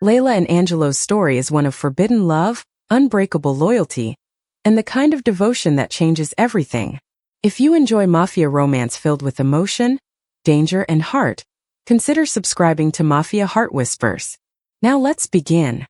Layla and Angelo's story is one of forbidden love, unbreakable loyalty, and the kind of devotion that changes everything. If you enjoy mafia romance filled with emotion, danger, and heart, consider subscribing to Mafia Heart Whispers. Now let's begin.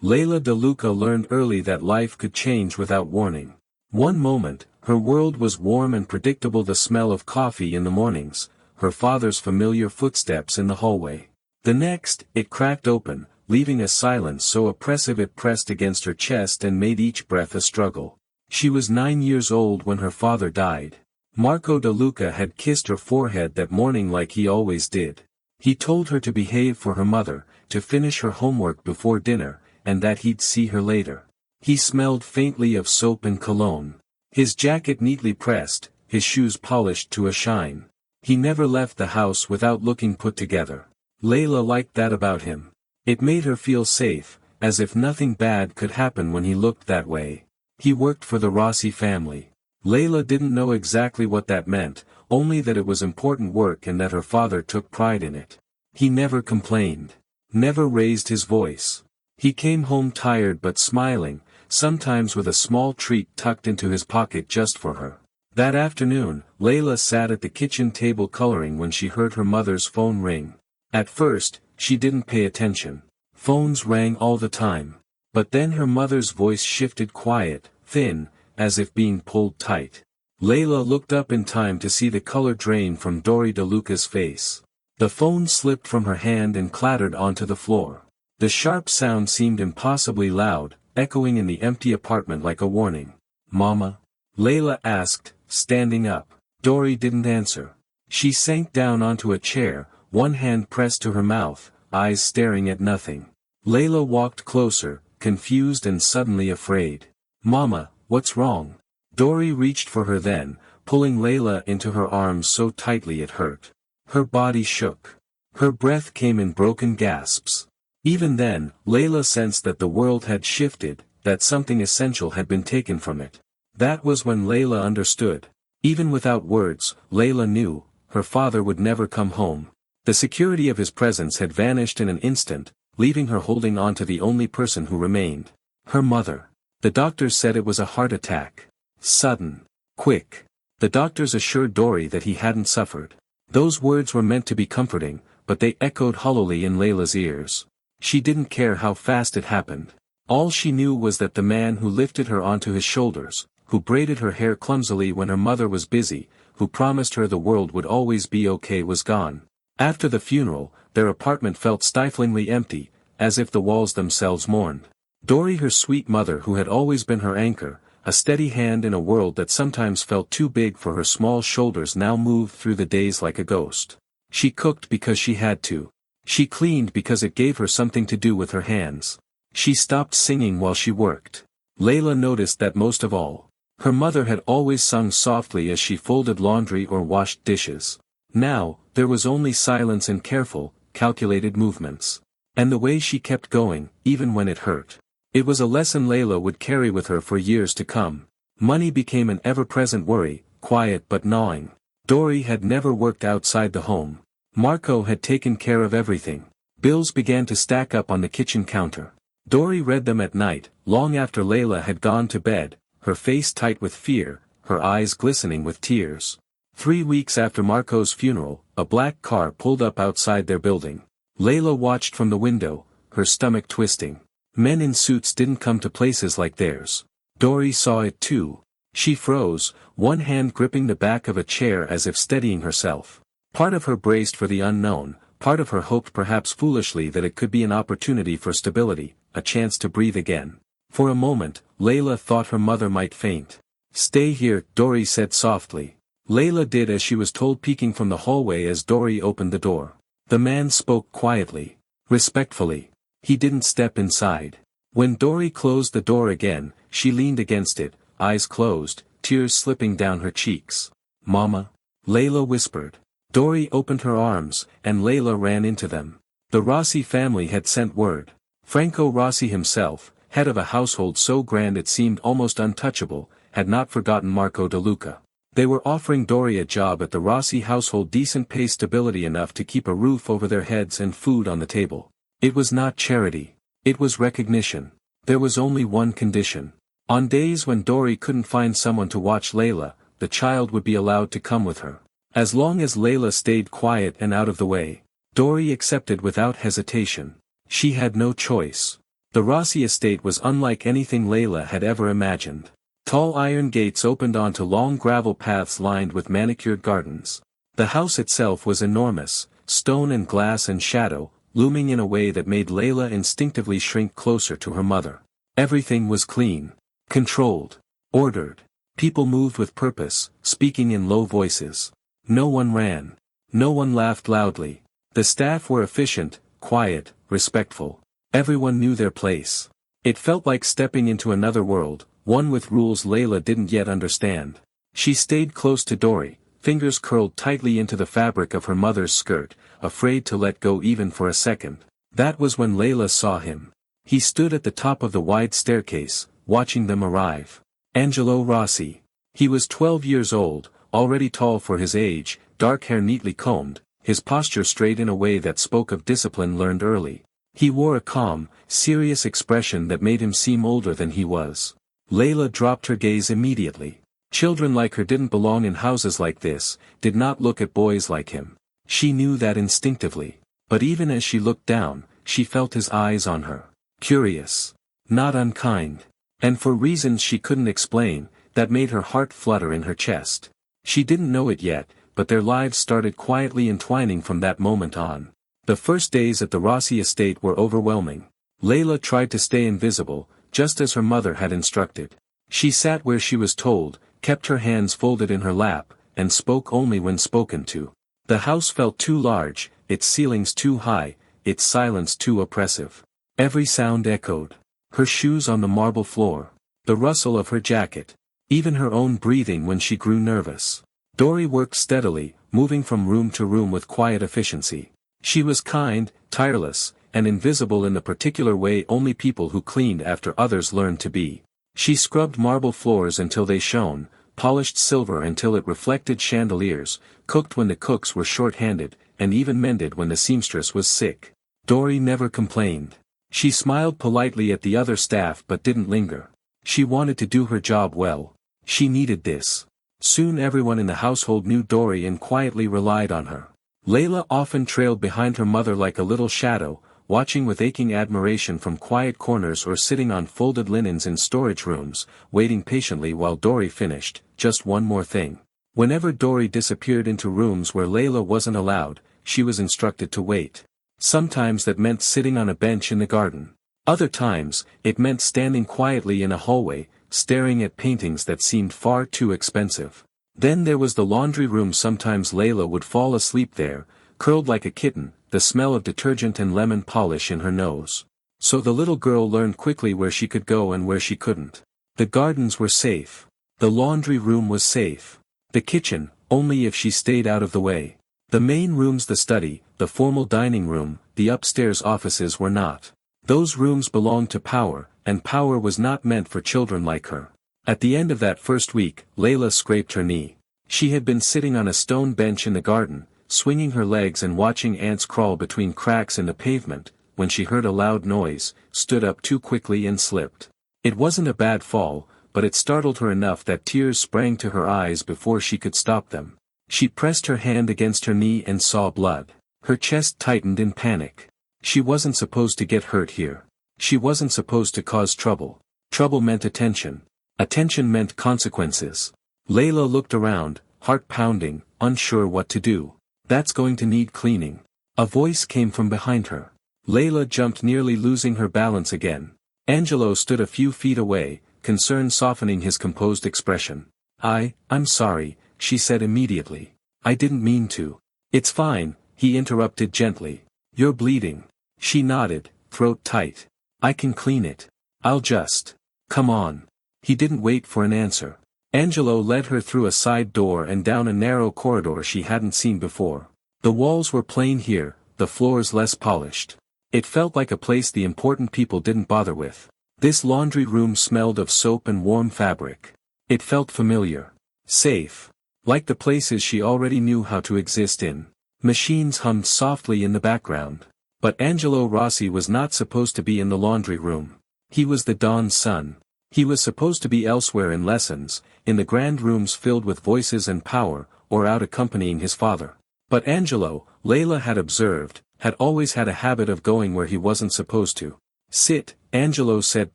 Layla DeLuca learned early that life could change without warning. One moment, her world was warm and predictable, the smell of coffee in the mornings, her father's familiar footsteps in the hallway. The next, it cracked open, leaving a silence so oppressive it pressed against her chest and made each breath a struggle. She was 9 years old when her father died. Marco DeLuca had kissed her forehead that morning like he always did. He told her to behave for her mother, to finish her homework before dinner, and that he'd see her later. He smelled faintly of soap and cologne. His jacket neatly pressed, his shoes polished to a shine. He never left the house without looking put together. Layla liked that about him. It made her feel safe, as if nothing bad could happen when he looked that way. He worked for the Rossi family. Layla didn't know exactly what that meant, only that it was important work and that her father took pride in it. He never complained. Never raised his voice. He came home tired but smiling, sometimes with a small treat tucked into his pocket just for her. That afternoon, Layla sat at the kitchen table coloring when she heard her mother's phone ring. At first, she didn't pay attention. Phones rang all the time. But then her mother's voice shifted quiet, thin, as if being pulled tight. Layla looked up in time to see the color drain from Dory DeLuca's face. The phone slipped from her hand and clattered onto the floor. The sharp sound seemed impossibly loud, echoing in the empty apartment like a warning. "Mama?" Layla asked, standing up. Dory didn't answer. She sank down onto a chair, one hand pressed to her mouth, eyes staring at nothing. Layla walked closer, confused and suddenly afraid. "Mama, what's wrong?" Dory reached for her then, pulling Layla into her arms so tightly it hurt. Her body shook. Her breath came in broken gasps. Even then, Layla sensed that the world had shifted, that something essential had been taken from it. That was when Layla understood. Even without words, Layla knew, her father would never come home. The security of his presence had vanished in an instant, leaving her holding on to the only person who remained. Her mother. The doctors said it was a heart attack. Sudden. Quick. The doctors assured Dory that he hadn't suffered. Those words were meant to be comforting, but they echoed hollowly in Layla's ears. She didn't care how fast it happened. All she knew was that the man who lifted her onto his shoulders, who braided her hair clumsily when her mother was busy, who promised her the world would always be okay, was gone. After the funeral, their apartment felt stiflingly empty, as if the walls themselves mourned. Dory, her sweet mother who had always been her anchor, a steady hand in a world that sometimes felt too big for her small shoulders, now moved through the days like a ghost. She cooked because she had to. She cleaned because it gave her something to do with her hands. She stopped singing while she worked. Layla noticed that most of all. Her mother had always sung softly as she folded laundry or washed dishes. Now, there was only silence and careful, calculated movements. And the way she kept going, even when it hurt. It was a lesson Layla would carry with her for years to come. Money became an ever-present worry, quiet but gnawing. Dory had never worked outside the home. Marco had taken care of everything. Bills began to stack up on the kitchen counter. Dory read them at night, long after Layla had gone to bed, her face tight with fear, her eyes glistening with tears. 3 weeks after Marco's funeral, a black car pulled up outside their building. Layla watched from the window, her stomach twisting. Men in suits didn't come to places like theirs. Dory saw it too. She froze, one hand gripping the back of a chair as if steadying herself. Part of her braced for the unknown, part of her hoped perhaps foolishly that it could be an opportunity for stability, a chance to breathe again. For a moment, Layla thought her mother might faint. "Stay here," Dory said softly. Layla did as she was told, peeking from the hallway as Dory opened the door. The man spoke quietly, respectfully. He didn't step inside. When Dory closed the door again, she leaned against it, eyes closed, tears slipping down her cheeks. "Mama?" Layla whispered. Dory opened her arms, and Layla ran into them. The Rossi family had sent word. Franco Rossi himself, head of a household so grand it seemed almost untouchable, had not forgotten Marco DeLuca. They were offering Dory a job at the Rossi household, decent pay, stability enough to keep a roof over their heads and food on the table. It was not charity. It was recognition. There was only one condition. On days when Dory couldn't find someone to watch Layla, the child would be allowed to come with her. As long as Layla stayed quiet and out of the way, Dory accepted without hesitation. She had no choice. The Rossi estate was unlike anything Layla had ever imagined. Tall iron gates opened onto long gravel paths lined with manicured gardens. The house itself was enormous, stone and glass and shadow, looming in a way that made Layla instinctively shrink closer to her mother. Everything was clean, controlled, ordered. People moved with purpose, speaking in low voices. No one ran. No one laughed loudly. The staff were efficient, quiet, respectful. Everyone knew their place. It felt like stepping into another world, one with rules Layla didn't yet understand. She stayed close to Dory, fingers curled tightly into the fabric of her mother's skirt, afraid to let go even for a second. That was when Layla saw him. He stood at the top of the wide staircase, watching them arrive. Angelo Rossi. He was 12 years old, already tall for his age, dark hair neatly combed, his posture straight in a way that spoke of discipline learned early. He wore a calm, serious expression that made him seem older than he was. Layla dropped her gaze immediately. Children like her didn't belong in houses like this, did not look at boys like him. She knew that instinctively. But even as she looked down, she felt his eyes on her. Curious. Not unkind. And for reasons she couldn't explain, that made her heart flutter in her chest. She didn't know it yet, but their lives started quietly entwining from that moment on. The first days at the Rossi estate were overwhelming. Layla tried to stay invisible, just as her mother had instructed. She sat where she was told, kept her hands folded in her lap, and spoke only when spoken to. The house felt too large, its ceilings too high, its silence too oppressive. Every sound echoed. Her shoes on the marble floor. The rustle of her jacket. Even her own breathing when she grew nervous. Dory worked steadily, moving from room to room with quiet efficiency. She was kind, tireless, and invisible in the particular way only people who cleaned after others learned to be. She scrubbed marble floors until they shone, polished silver until it reflected chandeliers, cooked when the cooks were short-handed, and even mended when the seamstress was sick. Dory never complained. She smiled politely at the other staff but didn't linger. She wanted to do her job well. She needed this. Soon everyone in the household knew Dory and quietly relied on her. Layla often trailed behind her mother like a little shadow, watching with aching admiration from quiet corners or sitting on folded linens in storage rooms, waiting patiently while Dory finished. Just one more thing. Whenever Dory disappeared into rooms where Layla wasn't allowed, she was instructed to wait. Sometimes that meant sitting on a bench in the garden. Other times, it meant standing quietly in a hallway, staring at paintings that seemed far too expensive. Then there was the laundry room. Sometimes Layla would fall asleep there, curled like a kitten, the smell of detergent and lemon polish in her nose. So the little girl learned quickly where she could go and where she couldn't. The gardens were safe. The laundry room was safe. The kitchen, only if she stayed out of the way. The main rooms, the study, the formal dining room, the upstairs offices were not. Those rooms belonged to power, and power was not meant for children like her. At the end of that first week, Layla scraped her knee. She had been sitting on a stone bench in the garden, swinging her legs and watching ants crawl between cracks in the pavement, when she heard a loud noise, stood up too quickly and slipped. It wasn't a bad fall, but it startled her enough that tears sprang to her eyes before she could stop them. She pressed her hand against her knee and saw blood. Her chest tightened in panic. She wasn't supposed to get hurt here. She wasn't supposed to cause trouble. Trouble meant attention. Attention meant consequences. Layla looked around, heart pounding, unsure what to do. That's going to need cleaning. A voice came from behind her. Layla jumped, nearly losing her balance again. Angelo stood a few feet away, concern softening his composed expression. I'm sorry, she said immediately. I didn't mean to. It's fine, he interrupted gently. You're bleeding. She nodded, throat tight. I can clean it. I'll just. Come on. He didn't wait for an answer. Angelo led her through a side door and down a narrow corridor she hadn't seen before. The walls were plain here, the floors less polished. It felt like a place the important people didn't bother with. This laundry room smelled of soap and warm fabric. It felt familiar. Safe. Like the places she already knew how to exist in. Machines hummed softly in the background. But Angelo Rossi was not supposed to be in the laundry room. He was the Don's son. He was supposed to be elsewhere in lessons, in the grand rooms filled with voices and power, or out accompanying his father. But Angelo, Layla had observed, had always had a habit of going where he wasn't supposed to. "Sit," Angelo said,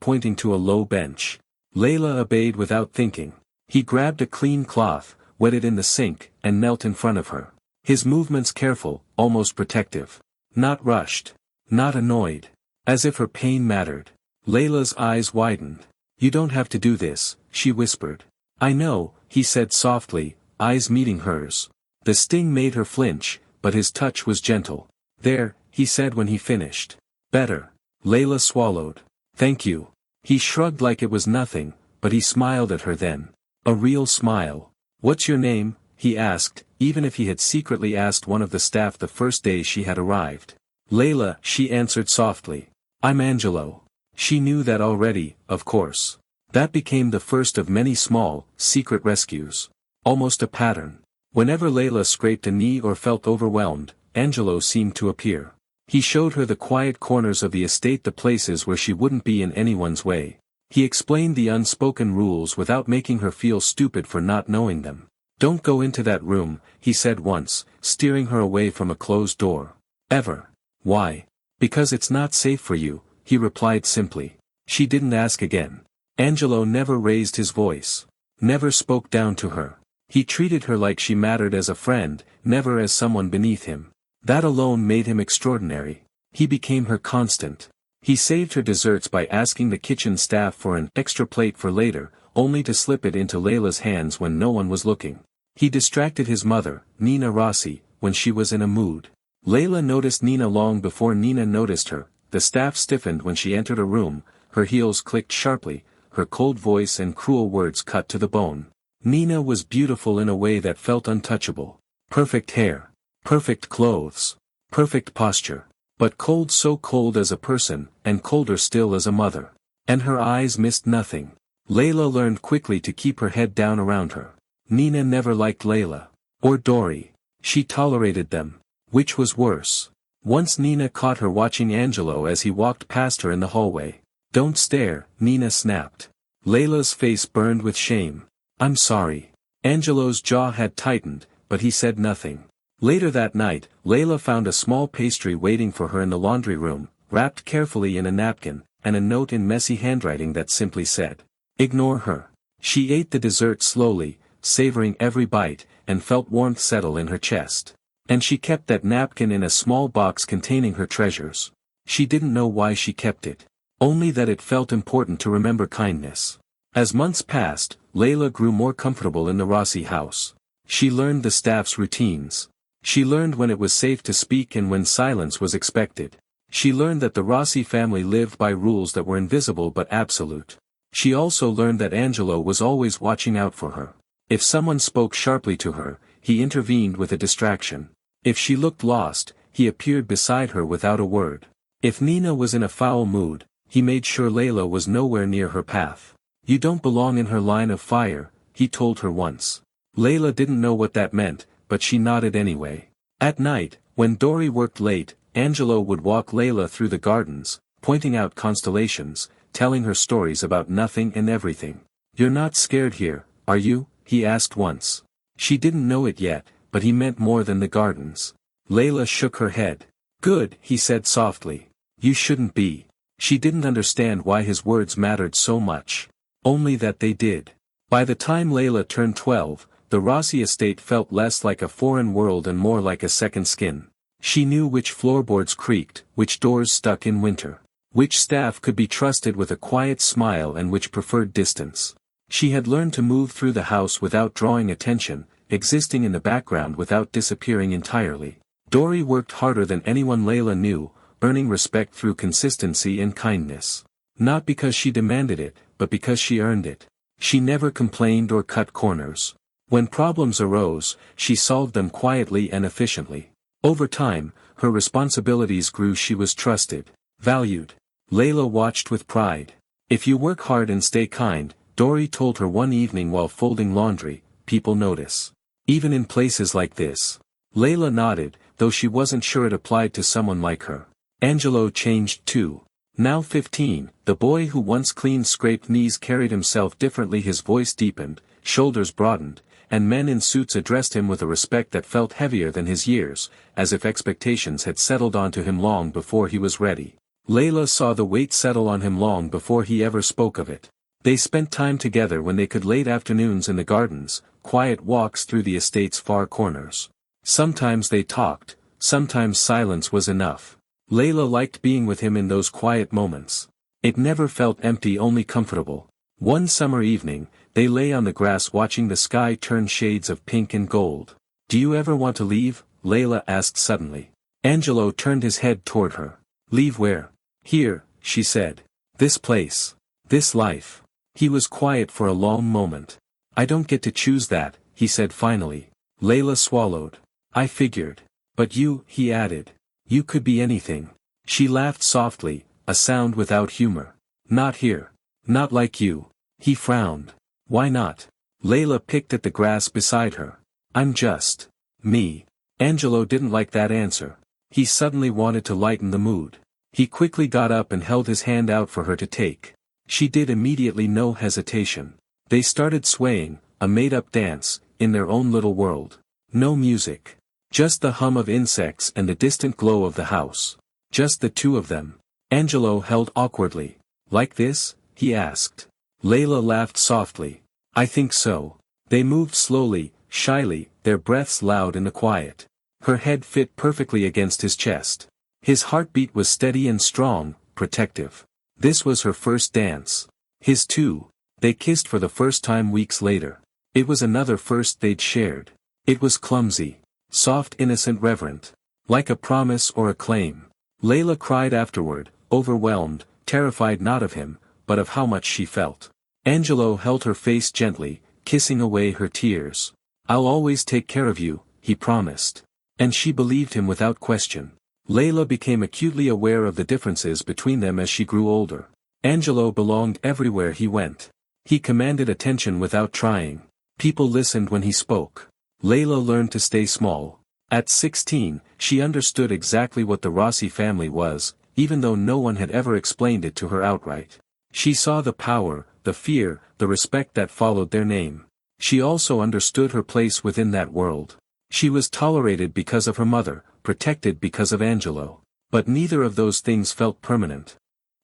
pointing to a low bench. Layla obeyed without thinking. He grabbed a clean cloth, wet it in the sink, and knelt in front of her. His movements careful, almost protective. Not rushed. Not annoyed. As if her pain mattered. Layla's eyes widened. "You don't have to do this," she whispered. "I know," he said softly, eyes meeting hers. The sting made her flinch, but his touch was gentle. "There," he said when he finished. "Better." Layla swallowed. "Thank you." He shrugged like it was nothing, but he smiled at her then. A real smile. "What's your name?" he asked, even if he had secretly asked one of the staff the first day she had arrived. "Layla," she answered softly. "I'm Angelo." She knew that already, of course. That became the first of many small, secret rescues. Almost a pattern. Whenever Layla scraped a knee or felt overwhelmed, Angelo seemed to appear. He showed her the quiet corners of the estate, the places where she wouldn't be in anyone's way. He explained the unspoken rules without making her feel stupid for not knowing them. "Don't go into that room," he said once, steering her away from a closed door. "Ever." "Why?" "Because it's not safe for you," he replied simply. She didn't ask again. Angelo never raised his voice. Never spoke down to her. He treated her like she mattered as a friend, never as someone beneath him. That alone made him extraordinary. He became her constant. He saved her desserts by asking the kitchen staff for an extra plate for later, only to slip it into Layla's hands when no one was looking. He distracted his mother, Nina Rossi, when she was in a mood. Layla noticed Nina long before Nina noticed her. The staff stiffened when she entered a room, her heels clicked sharply, her cold voice and cruel words cut to the bone. Nina was beautiful in a way that felt untouchable. Perfect hair. Perfect clothes. Perfect posture. But cold, so cold as a person, and colder still as a mother. And her eyes missed nothing. Layla learned quickly to keep her head down around her. Nina never liked Layla. Or Dory. She tolerated them. Which was worse? Once Nina caught her watching Angelo as he walked past her in the hallway. "Don't stare," Nina snapped. Layla's face burned with shame. "I'm sorry." Angelo's jaw had tightened, but he said nothing. Later that night, Layla found a small pastry waiting for her in the laundry room, wrapped carefully in a napkin, and a note in messy handwriting that simply said, "Ignore her." She ate the dessert slowly, savoring every bite, and felt warmth settle in her chest. And she kept that napkin in a small box containing her treasures. She didn't know why she kept it. Only that it felt important to remember kindness. As months passed, Layla grew more comfortable in the Rossi house. She learned the staff's routines. She learned when it was safe to speak and when silence was expected. She learned that the Rossi family lived by rules that were invisible but absolute. She also learned that Angelo was always watching out for her. If someone spoke sharply to her, he intervened with a distraction. If she looked lost, he appeared beside her without a word. If Nina was in a foul mood, he made sure Layla was nowhere near her path. "You don't belong in her line of fire," he told her once. Layla didn't know what that meant, but she nodded anyway. At night, when Dory worked late, Angelo would walk Layla through the gardens, pointing out constellations, telling her stories about nothing and everything. "You're not scared here, are you?" he asked once. She didn't know it yet, but he meant more than the gardens. Layla shook her head. "Good," he said softly. "You shouldn't be." She didn't understand why his words mattered so much. Only that they did. By the time Layla turned 12, the Rossi estate felt less like a foreign world and more like a second skin. She knew which floorboards creaked, which doors stuck in winter. Which staff could be trusted with a quiet smile and which preferred distance. She had learned to move through the house without drawing attention, existing in the background without disappearing entirely. Dory worked harder than anyone Layla knew, earning respect through consistency and kindness. Not because she demanded it, but because she earned it. She never complained or cut corners. When problems arose, she solved them quietly and efficiently. Over time, her responsibilities grew. She was trusted, valued. Layla watched with pride. "If you work hard and stay kind," Dory told her one evening while folding laundry, "people notice. Even in places like this." Layla nodded, though she wasn't sure it applied to someone like her. Angelo changed too. Now 15, the boy who once clean scraped knees carried himself differently. His voice deepened, shoulders broadened, and men in suits addressed him with a respect that felt heavier than his years, as if expectations had settled onto him long before he was ready. Layla saw the weight settle on him long before he ever spoke of it. They spent time together when they could, late afternoons in the gardens, quiet walks through the estate's far corners. Sometimes they talked, sometimes silence was enough. Layla liked being with him in those quiet moments. It never felt empty, only comfortable. One summer evening, they lay on the grass watching the sky turn shades of pink and gold. "Do you ever want to leave?" Layla asked suddenly. Angelo turned his head toward her. "Leave where?" "Here," she said. "This place. This life." He was quiet for a long moment. "I don't get to choose that," he said finally. Layla swallowed. "I figured. But you," he added. "You could be anything." She laughed softly, a sound without humor. "Not here. Not like you." He frowned. "Why not?" Layla picked at the grass beside her. "I'm just me." Angelo didn't like that answer. He suddenly wanted to lighten the mood. He quickly got up and held his hand out for her to take. She did immediately, no hesitation. They started swaying, a made-up dance, in their own little world. No music. Just the hum of insects and the distant glow of the house. Just the two of them. Angelo held awkwardly. "Like this?" he asked. Layla laughed softly. "I think so." They moved slowly, shyly, their breaths loud in the quiet. Her head fit perfectly against his chest. His heartbeat was steady and strong, protective. This was her first dance. His too. They kissed for the first time weeks later. It was another first they'd shared. It was clumsy. Soft, innocent, reverent. Like a promise or a claim. Layla cried afterward, overwhelmed, terrified not of him, but of how much she felt. Angelo held her face gently, kissing away her tears. "I'll always take care of you," he promised. And she believed him without question. Layla became acutely aware of the differences between them as she grew older. Angelo belonged everywhere he went. He commanded attention without trying. People listened when he spoke. Layla learned to stay small. At 16, she understood exactly what the Rossi family was, even though no one had ever explained it to her outright. She saw the power, the fear, the respect that followed their name. She also understood her place within that world. She was tolerated because of her mother, protected because of Angelo. But neither of those things felt permanent.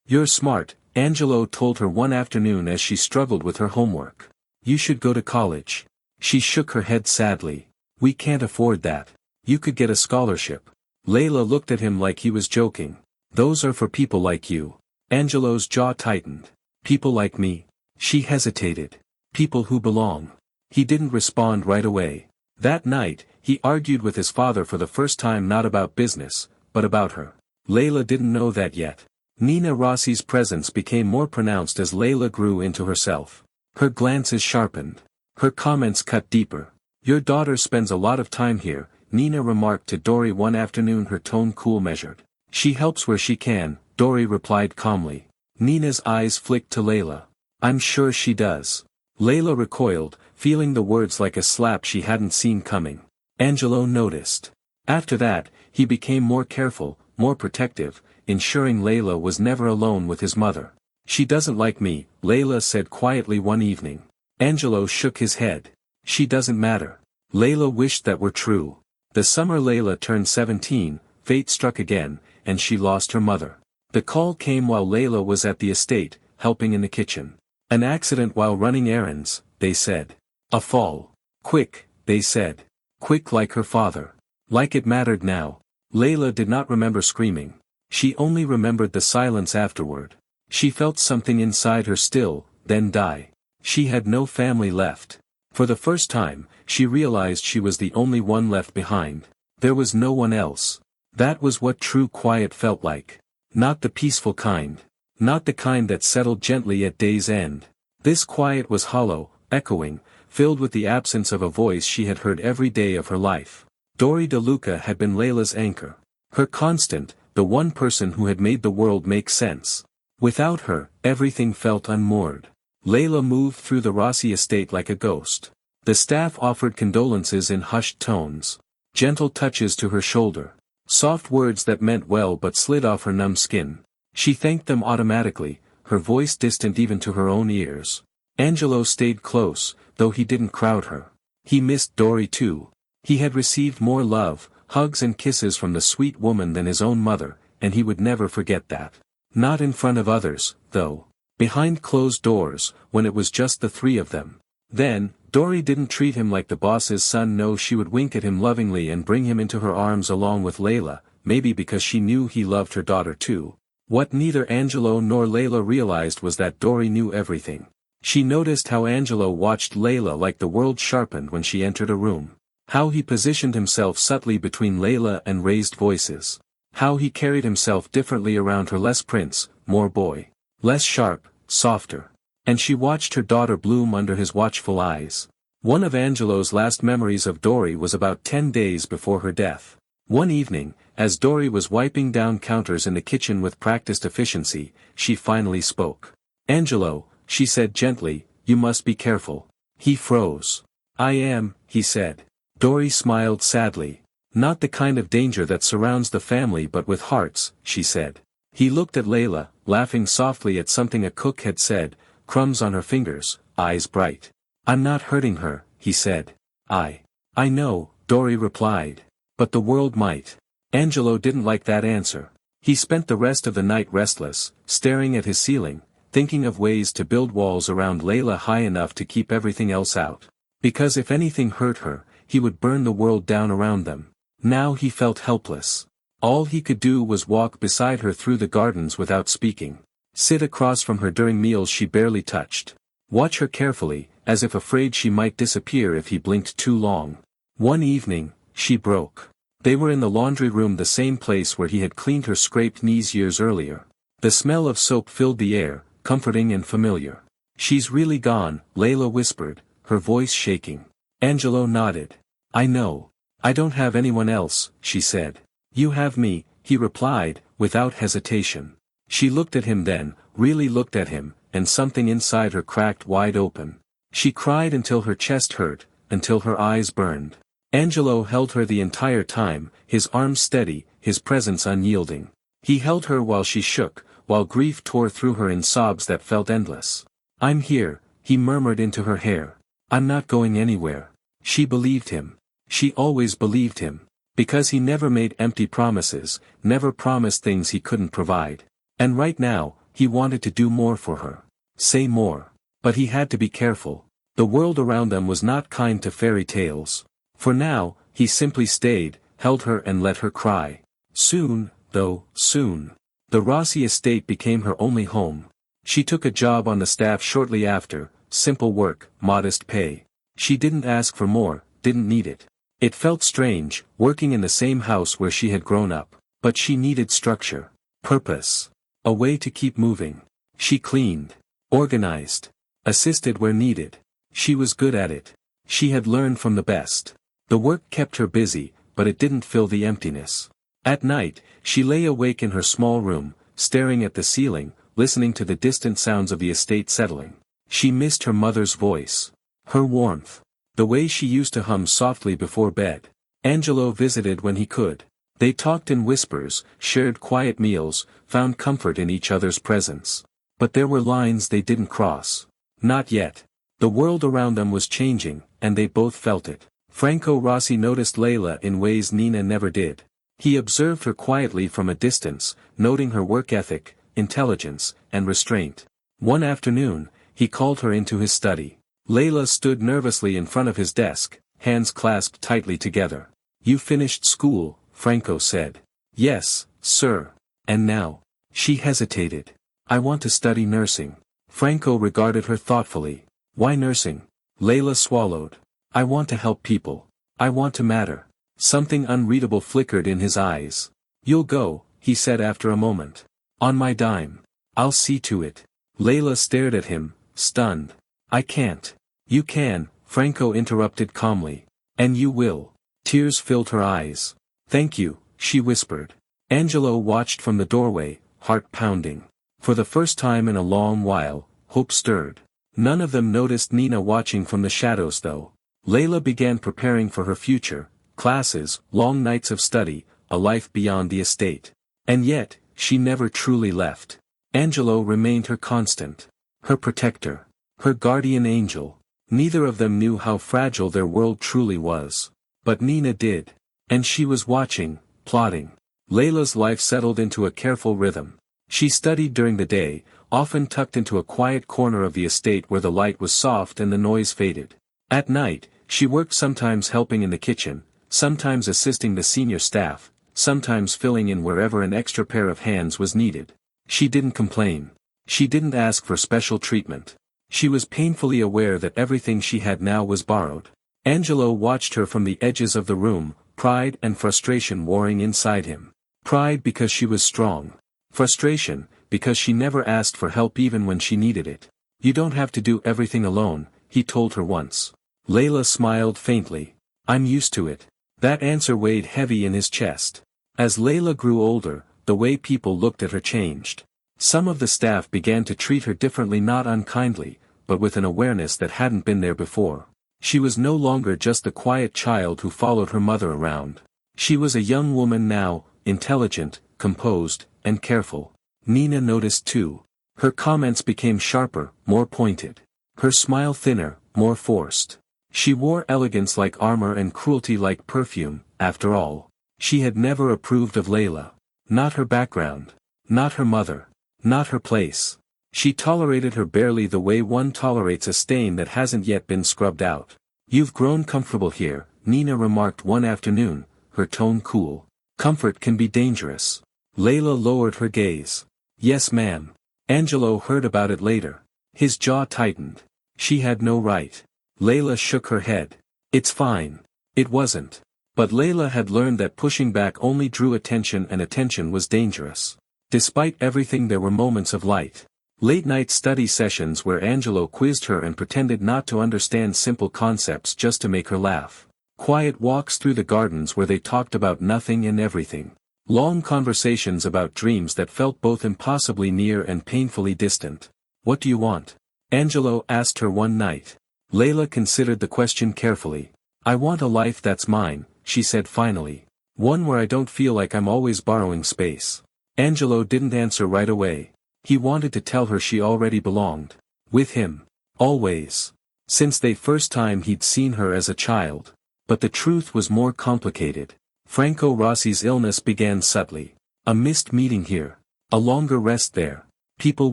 "You're smart," Angelo told her one afternoon as she struggled with her homework. "You should go to college." She shook her head sadly. "We can't afford that. You could get a scholarship." Layla looked at him like he was joking. "Those are for people like you." Angelo's jaw tightened. "People like me?" She hesitated. "People who belong." He didn't respond right away. That night, he argued with his father for the first time, not about business, but about her. Layla didn't know that yet. Nina Rossi's presence became more pronounced as Layla grew into herself. Her glances sharpened. Her comments cut deeper. "Your daughter spends a lot of time here," Nina remarked to Dory one afternoon, her tone cool, measured. "She helps where she can," Dory replied calmly. Nina's eyes flicked to Layla. "I'm sure she does." Layla recoiled, feeling the words like a slap she hadn't seen coming. Angelo noticed. After that, he became more careful, more protective, ensuring Layla was never alone with his mother. "She doesn't like me," Layla said quietly one evening. Angelo shook his head. "She doesn't matter." Layla wished that were true. The summer Layla turned 17, fate struck again, and she lost her mother. The call came while Layla was at the estate, helping in the kitchen. "An accident while running errands," they said. "A fall. Quick," they said. Quick like her father. Like it mattered now. Layla did not remember screaming. She only remembered the silence afterward. She felt something inside her still, then die. She had no family left. For the first time, she realized she was the only one left behind. There was no one else. That was what true quiet felt like. Not the peaceful kind. Not the kind that settled gently at day's end. This quiet was hollow, echoing, filled with the absence of a voice she had heard every day of her life. Dory DeLuca had been Layla's anchor. Her constant, the one person who had made the world make sense. Without her, everything felt unmoored. Layla moved through the Rossi estate like a ghost. The staff offered condolences in hushed tones. Gentle touches to her shoulder. Soft words that meant well but slid off her numb skin. She thanked them automatically, her voice distant even to her own ears. Angelo stayed close, though he didn't crowd her. He missed Dory too. He had received more love, hugs and kisses from the sweet woman than his own mother, and he would never forget that. Not in front of others, though. Behind closed doors, when it was just the three of them. Then, Dory didn't treat him like the boss's son. No, she would wink at him lovingly and bring him into her arms along with Layla, maybe because she knew he loved her daughter too. What neither Angelo nor Layla realized was that Dory knew everything. She noticed how Angelo watched Layla like the world sharpened when she entered a room. How he positioned himself subtly between Layla and raised voices. How he carried himself differently around her, less prince, more boy. Less sharp, softer. And she watched her daughter bloom under his watchful eyes. One of Angelo's last memories of Dory was about 10 days before her death. One evening, as Dory was wiping down counters in the kitchen with practiced efficiency, she finally spoke. "Angelo," she said gently, "you must be careful." He froze. "I am," he said. Dory smiled sadly. "Not the kind of danger that surrounds the family but with hearts," she said. He looked at Layla, laughing softly at something a cook had said, crumbs on her fingers, eyes bright. "I'm not hurting her," he said. I know," Dory replied. "But the world might." Angelo didn't like that answer. He spent the rest of the night restless, staring at his ceiling, thinking of ways to build walls around Layla high enough to keep everything else out. Because if anything hurt her, he would burn the world down around them. Now he felt helpless. All he could do was walk beside her through the gardens without speaking. Sit across from her during meals she barely touched. Watch her carefully, as if afraid she might disappear if he blinked too long. One evening, she broke. They were in the laundry room, the same place where he had cleaned her scraped knees years earlier. The smell of soap filled the air, comforting and familiar. "She's really gone," Layla whispered, her voice shaking. Angelo nodded. "I know. I don't have anyone else," she said. "You have me," he replied, without hesitation. She looked at him then, really looked at him, and something inside her cracked wide open. She cried until her chest hurt, until her eyes burned. Angelo held her the entire time, his arms steady, his presence unyielding. He held her while she shook, while grief tore through her in sobs that felt endless. "I'm here," he murmured into her hair. "I'm not going anywhere." She believed him. She always believed him. Because he never made empty promises, never promised things he couldn't provide. And right now, he wanted to do more for her. Say more. But he had to be careful. The world around them was not kind to fairy tales. For now, he simply stayed, held her and let her cry. Soon, though, soon. The Rossi estate became her only home. She took a job on the staff shortly after, simple work, modest pay. She didn't ask for more, didn't need it. It felt strange, working in the same house where she had grown up. But she needed structure. Purpose. A way to keep moving. She cleaned. Organized. Assisted where needed. She was good at it. She had learned from the best. The work kept her busy, but it didn't fill the emptiness. At night, she lay awake in her small room, staring at the ceiling, listening to the distant sounds of the estate settling. She missed her mother's voice. Her warmth. The way she used to hum softly before bed. Angelo visited when he could. They talked in whispers, shared quiet meals, found comfort in each other's presence. But there were lines they didn't cross. Not yet. The world around them was changing, and they both felt it. Franco Rossi noticed Layla in ways Nina never did. He observed her quietly from a distance, noting her work ethic, intelligence, and restraint. One afternoon, he called her into his study. Layla stood nervously in front of his desk, hands clasped tightly together. "You finished school," Franco said. "Yes, sir. And now?" She hesitated. "I want to study nursing." Franco regarded her thoughtfully. "Why nursing?" Layla swallowed. "I want to help people. I want to matter." Something unreadable flickered in his eyes. "You'll go," he said after a moment. "On my dime. I'll see to it." Layla stared at him, stunned. "I can't." "You can," Franco interrupted calmly. "And you will." Tears filled her eyes. "Thank you," she whispered. Angelo watched from the doorway, heart pounding. For the first time in a long while, hope stirred. None of them noticed Nina watching from the shadows though. Layla began preparing for her future, classes, long nights of study, a life beyond the estate. And yet, she never truly left. Angelo remained her constant, her protector, her guardian angel. Neither of them knew how fragile their world truly was. But Nina did. And she was watching, plotting. Layla's life settled into a careful rhythm. She studied during the day, often tucked into a quiet corner of the estate where the light was soft and the noise faded. At night, she worked, sometimes helping in the kitchen, sometimes assisting the senior staff, sometimes filling in wherever an extra pair of hands was needed. She didn't complain. She didn't ask for special treatment. She was painfully aware that everything she had now was borrowed. Angelo watched her from the edges of the room, pride and frustration warring inside him. Pride because she was strong. Frustration, because she never asked for help even when she needed it. "You don't have to do everything alone," he told her once. Layla smiled faintly. "I'm used to it." That answer weighed heavy in his chest. As Layla grew older, the way people looked at her changed. Some of the staff began to treat her differently, not unkindly, but with an awareness that hadn't been there before. She was no longer just the quiet child who followed her mother around. She was a young woman now, intelligent, composed, and careful. Nina noticed too. Her comments became sharper, more pointed. Her smile thinner, more forced. She wore elegance like armor and cruelty like perfume. After all, she had never approved of Layla. Not her background. Not her mother. Not her place. She tolerated her barely the way one tolerates a stain that hasn't yet been scrubbed out. "You've grown comfortable here," Nina remarked one afternoon, her tone cool. "Comfort can be dangerous." Layla lowered her gaze. "Yes, ma'am." Angelo heard about it later. His jaw tightened. She had no right. Layla shook her head. "It's fine." It wasn't. But Layla had learned that pushing back only drew attention, and attention was dangerous. Despite everything, there were moments of light. Late-night study sessions where Angelo quizzed her and pretended not to understand simple concepts just to make her laugh. Quiet walks through the gardens where they talked about nothing and everything. Long conversations about dreams that felt both impossibly near and painfully distant. "What do you want?" Angelo asked her one night. Layla considered the question carefully. "I want a life that's mine," she said finally. "One where I don't feel like I'm always borrowing space." Angelo didn't answer right away. He wanted to tell her she already belonged. With him. Always. Since the first time he'd seen her as a child. But the truth was more complicated. Franco Rossi's illness began subtly. A missed meeting here. A longer rest there. People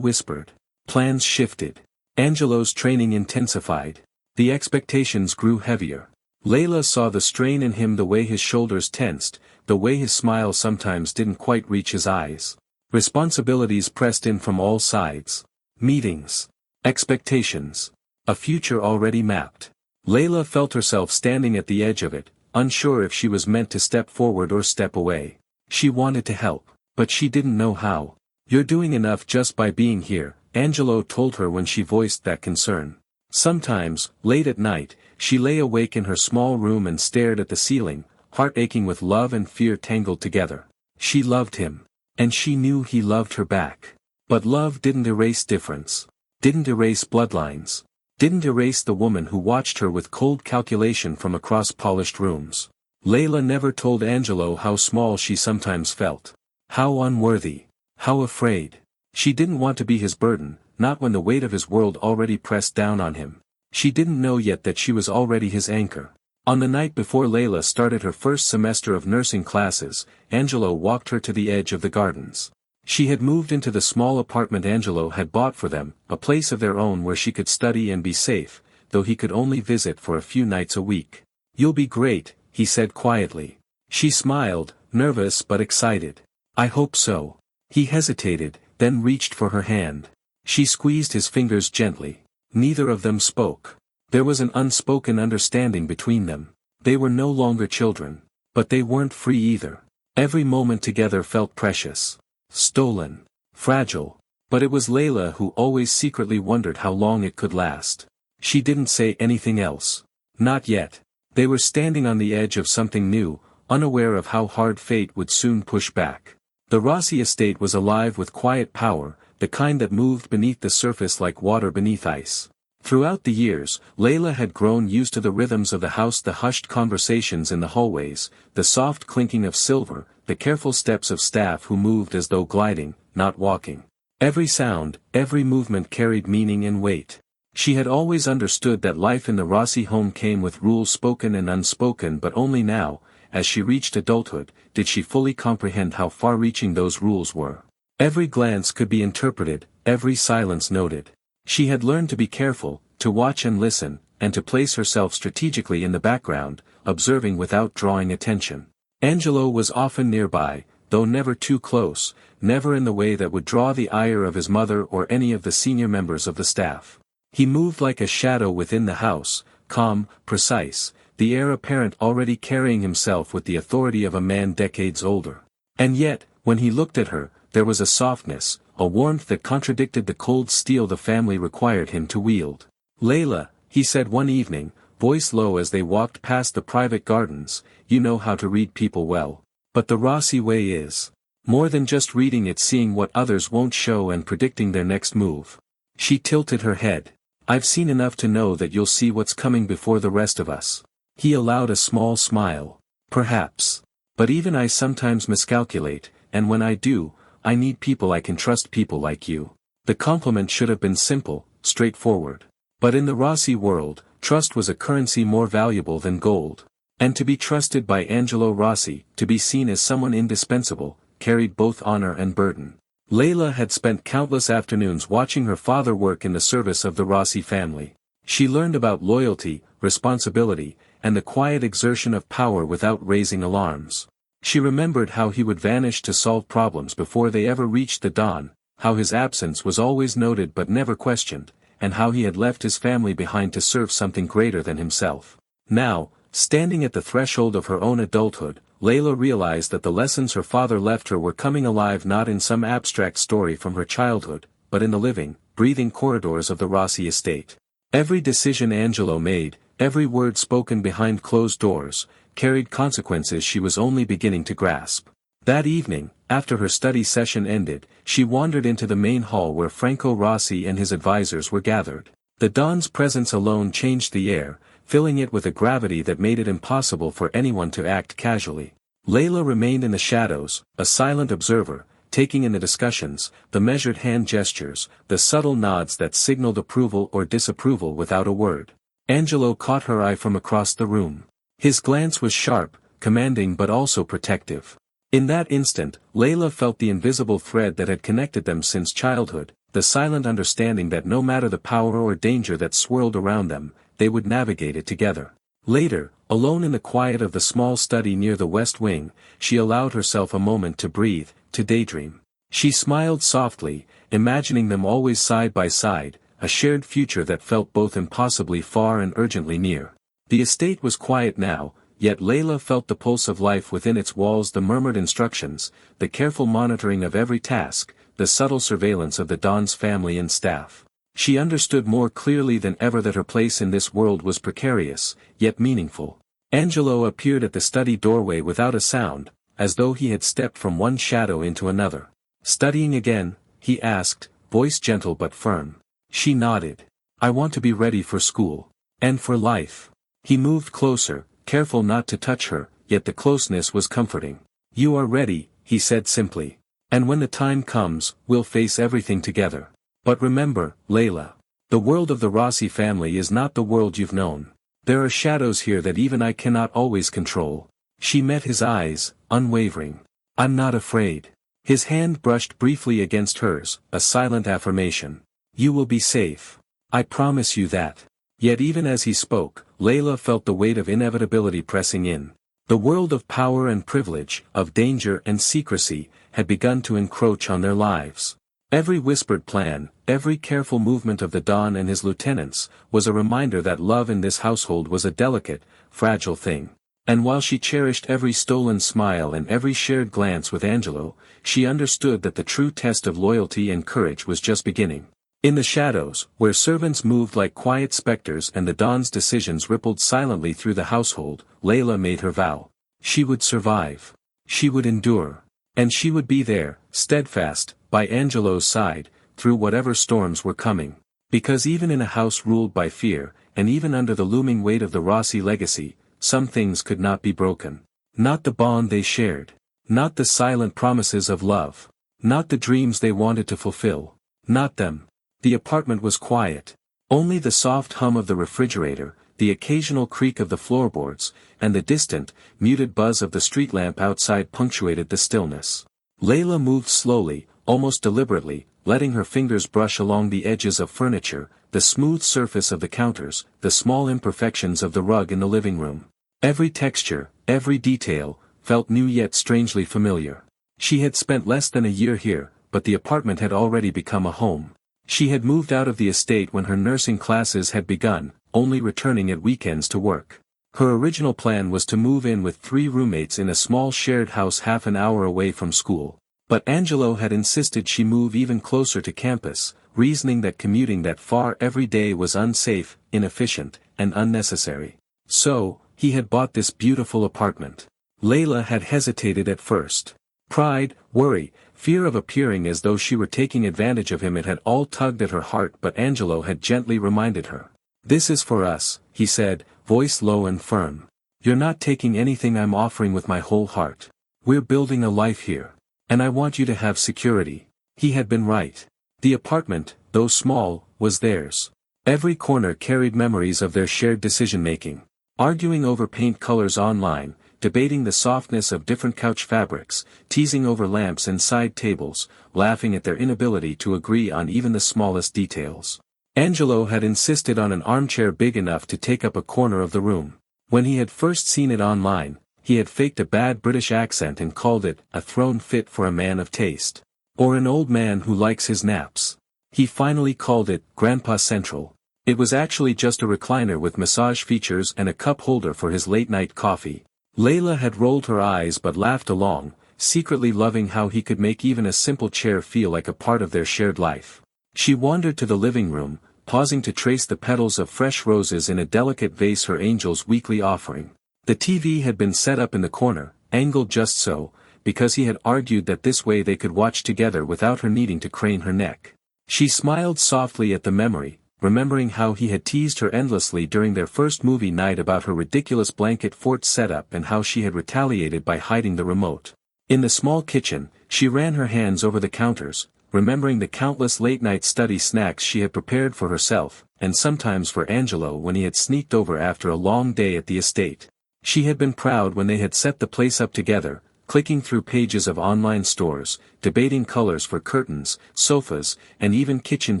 whispered. Plans shifted. Angelo's training intensified. The expectations grew heavier. Layla saw the strain in him, the way his shoulders tensed, the way his smile sometimes didn't quite reach his eyes. Responsibilities pressed in from all sides. Meetings. Expectations. A future already mapped. Layla felt herself standing at the edge of it, unsure if she was meant to step forward or step away. She wanted to help, but she didn't know how. "You're doing enough just by being here," Angelo told her when she voiced that concern. Sometimes, late at night, she lay awake in her small room and stared at the ceiling, heart aching with love and fear tangled together. She loved him. And she knew he loved her back. But love didn't erase difference. Didn't erase bloodlines. Didn't erase the woman who watched her with cold calculation from across polished rooms. Layla never told Angelo how small she sometimes felt. How unworthy. How afraid. She didn't want to be his burden, not when the weight of his world already pressed down on him. She didn't know yet that she was already his anchor. On the night before Layla started her first semester of nursing classes, Angelo walked her to the edge of the gardens. She had moved into the small apartment Angelo had bought for them, a place of their own where she could study and be safe, though he could only visit for a few nights a week. "You'll be great," he said quietly. She smiled, nervous but excited. "I hope so." He hesitated, then reached for her hand. She squeezed his fingers gently. Neither of them spoke. There was an unspoken understanding between them. They were no longer children. But they weren't free either. Every moment together felt precious. Stolen. Fragile. But it was Layla who always secretly wondered how long it could last. She didn't say anything else. Not yet. They were standing on the edge of something new, unaware of how hard fate would soon push back. The Rossi estate was alive with quiet power, the kind that moved beneath the surface like water beneath ice. Throughout the years, Layla had grown used to the rhythms of the house, the hushed conversations in the hallways, the soft clinking of silver, the careful steps of staff who moved as though gliding, not walking. Every sound, every movement carried meaning and weight. She had always understood that life in the Rossi home came with rules spoken and unspoken, but only now, as she reached adulthood, did she fully comprehend how far-reaching those rules were. Every glance could be interpreted, every silence noted. She had learned to be careful, to watch and listen, and to place herself strategically in the background, observing without drawing attention. Angelo was often nearby, though never too close, never in the way that would draw the ire of his mother or any of the senior members of the staff. He moved like a shadow within the house, calm, precise, the heir apparent already carrying himself with the authority of a man decades older. And yet, when he looked at her, there was a softness, a warmth that contradicted the cold steel the family required him to wield. "Layla," he said one evening, voice low as they walked past the private gardens, "you know how to read people well. But the Rossi way is more than just reading, it's seeing what others won't show and predicting their next move." She tilted her head. "I've seen enough to know that you'll see what's coming before the rest of us." He allowed a small smile. "Perhaps. But even I sometimes miscalculate, and when I do, I need people I can trust, people like you." The compliment should have been simple, straightforward. But in the Rossi world, trust was a currency more valuable than gold. And to be trusted by Angelo Rossi, to be seen as someone indispensable, carried both honor and burden. Layla had spent countless afternoons watching her father work in the service of the Rossi family. She learned about loyalty, responsibility, and the quiet exertion of power without raising alarms. She remembered how he would vanish to solve problems before they ever reached the dawn, how his absence was always noted but never questioned, and how he had left his family behind to serve something greater than himself. Now, standing at the threshold of her own adulthood, Layla realized that the lessons her father left her were coming alive not in some abstract story from her childhood, but in the living, breathing corridors of the Rossi estate. Every decision Angelo made, every word spoken behind closed doors, carried consequences she was only beginning to grasp. That evening, after her study session ended, she wandered into the main hall where Franco Rossi and his advisors were gathered. The Don's presence alone changed the air, filling it with a gravity that made it impossible for anyone to act casually. Layla remained in the shadows, a silent observer, taking in the discussions, the measured hand gestures, the subtle nods that signaled approval or disapproval without a word. Angelo caught her eye from across the room. His glance was sharp, commanding but also protective. In that instant, Layla felt the invisible thread that had connected them since childhood, the silent understanding that no matter the power or danger that swirled around them, they would navigate it together. Later, alone in the quiet of the small study near the west wing, she allowed herself a moment to breathe, to daydream. She smiled softly, imagining them always side by side, a shared future that felt both impossibly far and urgently near. The estate was quiet now, yet Layla felt the pulse of life within its walls, the murmured instructions, the careful monitoring of every task, the subtle surveillance of the Don's family and staff. She understood more clearly than ever that her place in this world was precarious, yet meaningful. Angelo appeared at the study doorway without a sound, as though he had stepped from one shadow into another. "Studying again?" he asked, voice gentle but firm. She nodded. "I want to be ready for school. And for life." He moved closer, careful not to touch her, yet the closeness was comforting. "You are ready," he said simply. "And when the time comes, we'll face everything together. But remember, Layla, the world of the Rossi family is not the world you've known. There are shadows here that even I cannot always control." She met his eyes, unwavering. "I'm not afraid." His hand brushed briefly against hers, a silent affirmation. "You will be safe. I promise you that." Yet even as he spoke, Layla felt the weight of inevitability pressing in. The world of power and privilege, of danger and secrecy, had begun to encroach on their lives. Every whispered plan, every careful movement of the Don and his lieutenants, was a reminder that love in this household was a delicate, fragile thing. And while she cherished every stolen smile and every shared glance with Angelo, she understood that the true test of loyalty and courage was just beginning. In the shadows, where servants moved like quiet specters and the Don's decisions rippled silently through the household, Layla made her vow. She would survive. She would endure. And she would be there, steadfast, by Angelo's side, through whatever storms were coming. Because even in a house ruled by fear, and even under the looming weight of the Rossi legacy, some things could not be broken. Not the bond they shared. Not the silent promises of love. Not the dreams they wanted to fulfill. Not them. The apartment was quiet. Only the soft hum of the refrigerator, the occasional creak of the floorboards, and the distant, muted buzz of the street lamp outside punctuated the stillness. Layla moved slowly, almost deliberately, letting her fingers brush along the edges of furniture, the smooth surface of the counters, the small imperfections of the rug in the living room. Every texture, every detail, felt new yet strangely familiar. She had spent less than a year here, but the apartment had already become a home. She had moved out of the estate when her nursing classes had begun, only returning at weekends to work. Her original plan was to move in with 3 roommates in a small shared house half an hour away from school. But Angelo had insisted she move even closer to campus, reasoning that commuting that far every day was unsafe, inefficient, and unnecessary. So, he had bought this beautiful apartment. Layla had hesitated at first. Pride, worry, fear of appearing as though she were taking advantage of him, it had all tugged at her heart, but Angelo had gently reminded her. "This is for us," he said, voice low and firm. "You're not taking anything I'm offering with my whole heart. We're building a life here. And I want you to have security." He had been right. The apartment, though small, was theirs. Every corner carried memories of their shared decision-making. Arguing over paint colors online, debating the softness of different couch fabrics, teasing over lamps and side tables, laughing at their inability to agree on even the smallest details. Angelo had insisted on an armchair big enough to take up a corner of the room. When he had first seen it online, he had faked a bad British accent and called it a throne fit for a man of taste. Or an old man who likes his naps. He finally called it Grandpa Central. It was actually just a recliner with massage features and a cup holder for his late-night coffee. Layla had rolled her eyes but laughed along, secretly loving how he could make even a simple chair feel like a part of their shared life. She wandered to the living room, pausing to trace the petals of fresh roses in a delicate vase, her angel's weekly offering. The TV had been set up in the corner, angled just so, because he had argued that this way they could watch together without her needing to crane her neck. She smiled softly at the memory, remembering how he had teased her endlessly during their first movie night about her ridiculous blanket fort setup and how she had retaliated by hiding the remote. In the small kitchen, she ran her hands over the counters, remembering the countless late-night study snacks she had prepared for herself, and sometimes for Angelo when he had sneaked over after a long day at the estate. She had been proud when they had set the place up together, clicking through pages of online stores, debating colors for curtains, sofas, and even kitchen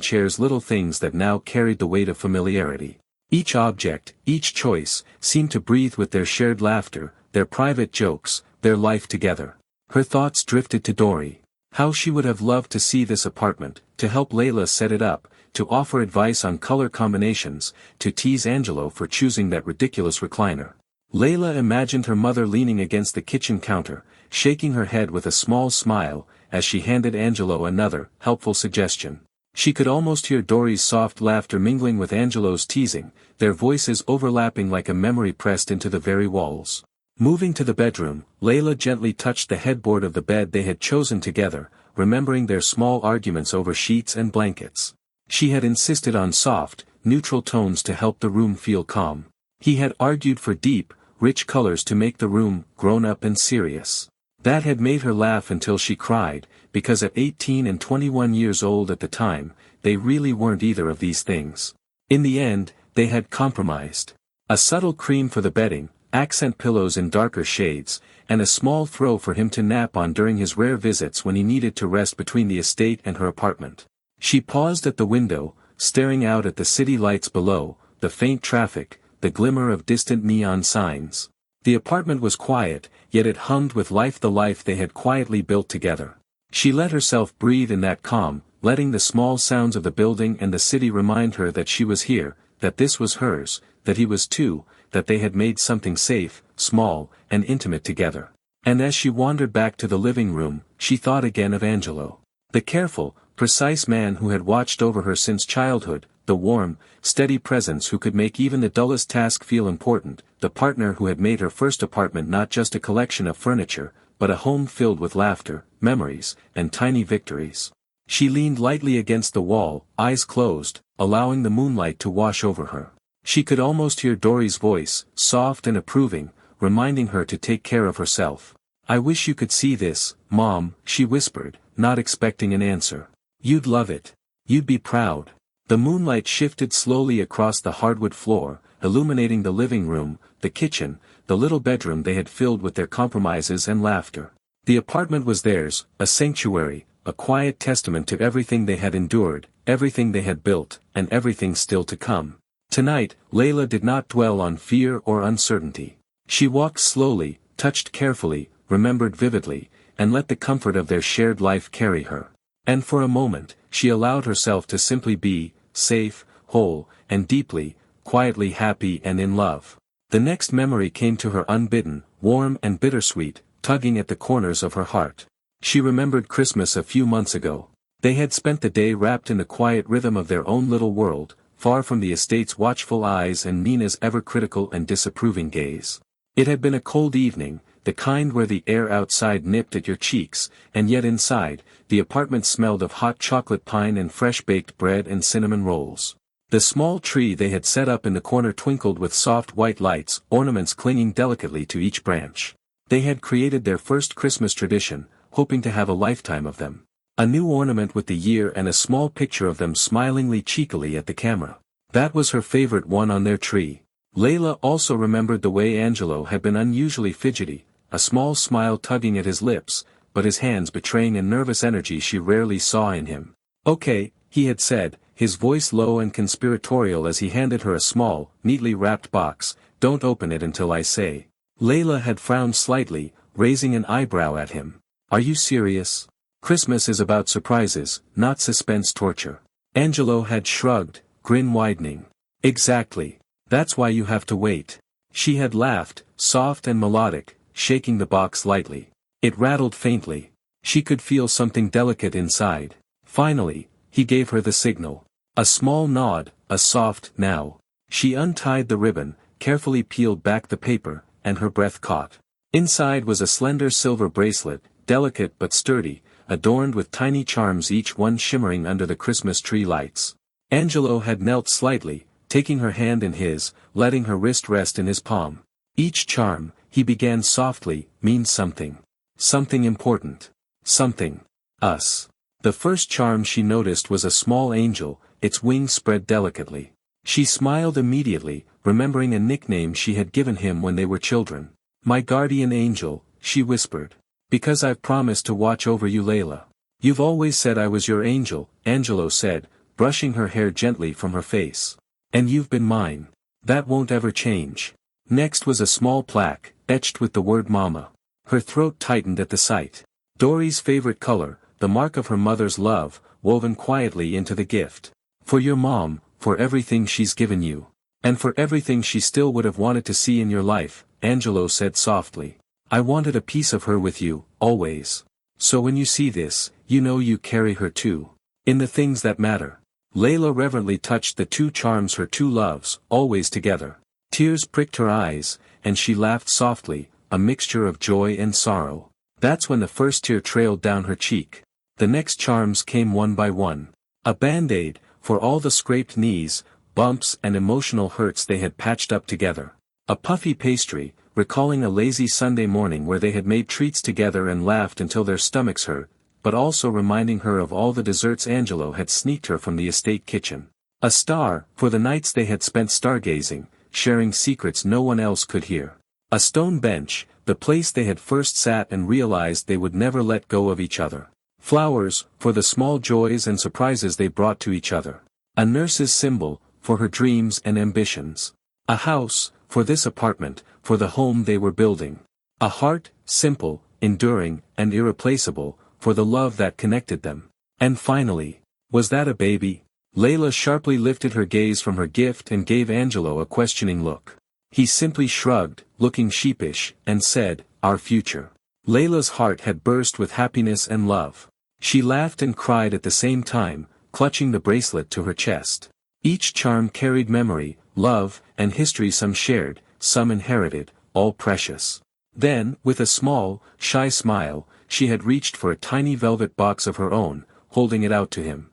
chairs, little things that now carried the weight of familiarity. Each object, each choice, seemed to breathe with their shared laughter, their private jokes, their life together. Her thoughts drifted to Dory. How she would have loved to see this apartment, to help Layla set it up, to offer advice on color combinations, to tease Angelo for choosing that ridiculous recliner. Layla imagined her mother leaning against the kitchen counter, shaking her head with a small smile, as she handed Angelo another, helpful suggestion. She could almost hear Dory's soft laughter mingling with Angelo's teasing, their voices overlapping like a memory pressed into the very walls. Moving to the bedroom, Layla gently touched the headboard of the bed they had chosen together, remembering their small arguments over sheets and blankets. She had insisted on soft, neutral tones to help the room feel calm. He had argued for deep, rich colors to make the room grown-up and serious. That had made her laugh until she cried, because at 18 and 21 years old at the time, they really weren't either of these things. In the end, they had compromised. A subtle cream for the bedding, accent pillows in darker shades, and a small throw for him to nap on during his rare visits when he needed to rest between the estate and her apartment. She paused at the window, staring out at the city lights below, the faint traffic, the glimmer of distant neon signs. The apartment was quiet, yet it hummed with life, the life they had quietly built together. She let herself breathe in that calm, letting the small sounds of the building and the city remind her that she was here, that this was hers, that he was too, that they had made something safe, small, and intimate together. And as she wandered back to the living room, she thought again of Angelo. The careful, precise man who had watched over her since childhood, the warm, steady presence who could make even the dullest task feel important, the partner who had made her first apartment not just a collection of furniture, but a home filled with laughter, memories, and tiny victories. She leaned lightly against the wall, eyes closed, allowing the moonlight to wash over her. She could almost hear Dory's voice, soft and approving, reminding her to take care of herself. "I wish you could see this, Mom," she whispered, not expecting an answer. "You'd love it. You'd be proud." The moonlight shifted slowly across the hardwood floor, illuminating the living room, the kitchen, the little bedroom they had filled with their compromises and laughter. The apartment was theirs, a sanctuary, a quiet testament to everything they had endured, everything they had built, and everything still to come. Tonight, Layla did not dwell on fear or uncertainty. She walked slowly, touched carefully, remembered vividly, and let the comfort of their shared life carry her. And for a moment, she allowed herself to simply be, safe, whole, and deeply, quietly happy and in love. The next memory came to her unbidden, warm and bittersweet, tugging at the corners of her heart. She remembered Christmas a few months ago. They had spent the day wrapped in the quiet rhythm of their own little world, far from the estate's watchful eyes and Nina's ever-critical and disapproving gaze. It had been a cold evening, the kind where the air outside nipped at your cheeks, and yet inside, the apartment smelled of hot chocolate pine and fresh-baked bread and cinnamon rolls. The small tree they had set up in the corner twinkled with soft white lights, ornaments clinging delicately to each branch. They had created their first Christmas tradition, hoping to have a lifetime of them. A new ornament with the year and a small picture of them smilingly cheekily at the camera. That was her favorite one on their tree. Layla also remembered the way Angelo had been unusually fidgety, a small smile tugging at his lips, but his hands betraying a nervous energy she rarely saw in him. "Okay," he had said, his voice low and conspiratorial as he handed her a small, neatly wrapped box, "Don't open it until I say." Layla had frowned slightly, raising an eyebrow at him. "Are you serious? Christmas is about surprises, not suspense torture." Angelo had shrugged, grin widening. "Exactly. That's why you have to wait." She had laughed, soft and melodic, shaking the box lightly. It rattled faintly. She could feel something delicate inside. Finally, he gave her the signal. A small nod, a soft "now." She untied the ribbon, carefully peeled back the paper, and her breath caught. Inside was a slender silver bracelet, delicate but sturdy, adorned with tiny charms, each one shimmering under the Christmas tree lights. Angelo had knelt slightly, taking her hand in his, letting her wrist rest in his palm. "Each charm," he began softly, "means something. Something important. Something. Us." The first charm she noticed was a small angel, its wings spread delicately. She smiled immediately, remembering a nickname she had given him when they were children. "My guardian angel," she whispered. "Because I've promised to watch over you, Layla." "You've always said I was your angel," Angelo said, brushing her hair gently from her face. "And you've been mine. That won't ever change." Next was a small plaque, etched with the word Mama. Her throat tightened at the sight. Dory's favorite color, the mark of her mother's love, woven quietly into the gift. "For your mom, for everything she's given you. And for everything she still would have wanted to see in your life," Angelo said softly. "I wanted a piece of her with you, always. So when you see this, you know you carry her too. In the things that matter." Layla reverently touched the two charms, her two loves, always together. Tears pricked her eyes, and she laughed softly, a mixture of joy and sorrow. That's when the first tear trailed down her cheek. The next charms came one by one. A band-aid, for all the scraped knees, bumps and emotional hurts they had patched up together. A puffy pastry, recalling a lazy Sunday morning where they had made treats together and laughed until their stomachs hurt, but also reminding her of all the desserts Angelo had sneaked her from the estate kitchen. A star, for the nights they had spent stargazing, sharing secrets no one else could hear. A stone bench, the place they had first sat and realized they would never let go of each other. Flowers, for the small joys and surprises they brought to each other. A nurse's symbol, for her dreams and ambitions. A house, for this apartment, for the home they were building. A heart, simple, enduring, and irreplaceable, for the love that connected them. And finally, was that a baby? Layla sharply lifted her gaze from her gift and gave Angelo a questioning look. He simply shrugged, looking sheepish, and said, "Our future." Layla's heart had burst with happiness and love. She laughed and cried at the same time, clutching the bracelet to her chest. Each charm carried memory, love, and history, some shared, some inherited, all precious. Then, with a small, shy smile, she had reached for a tiny velvet box of her own, holding it out to him.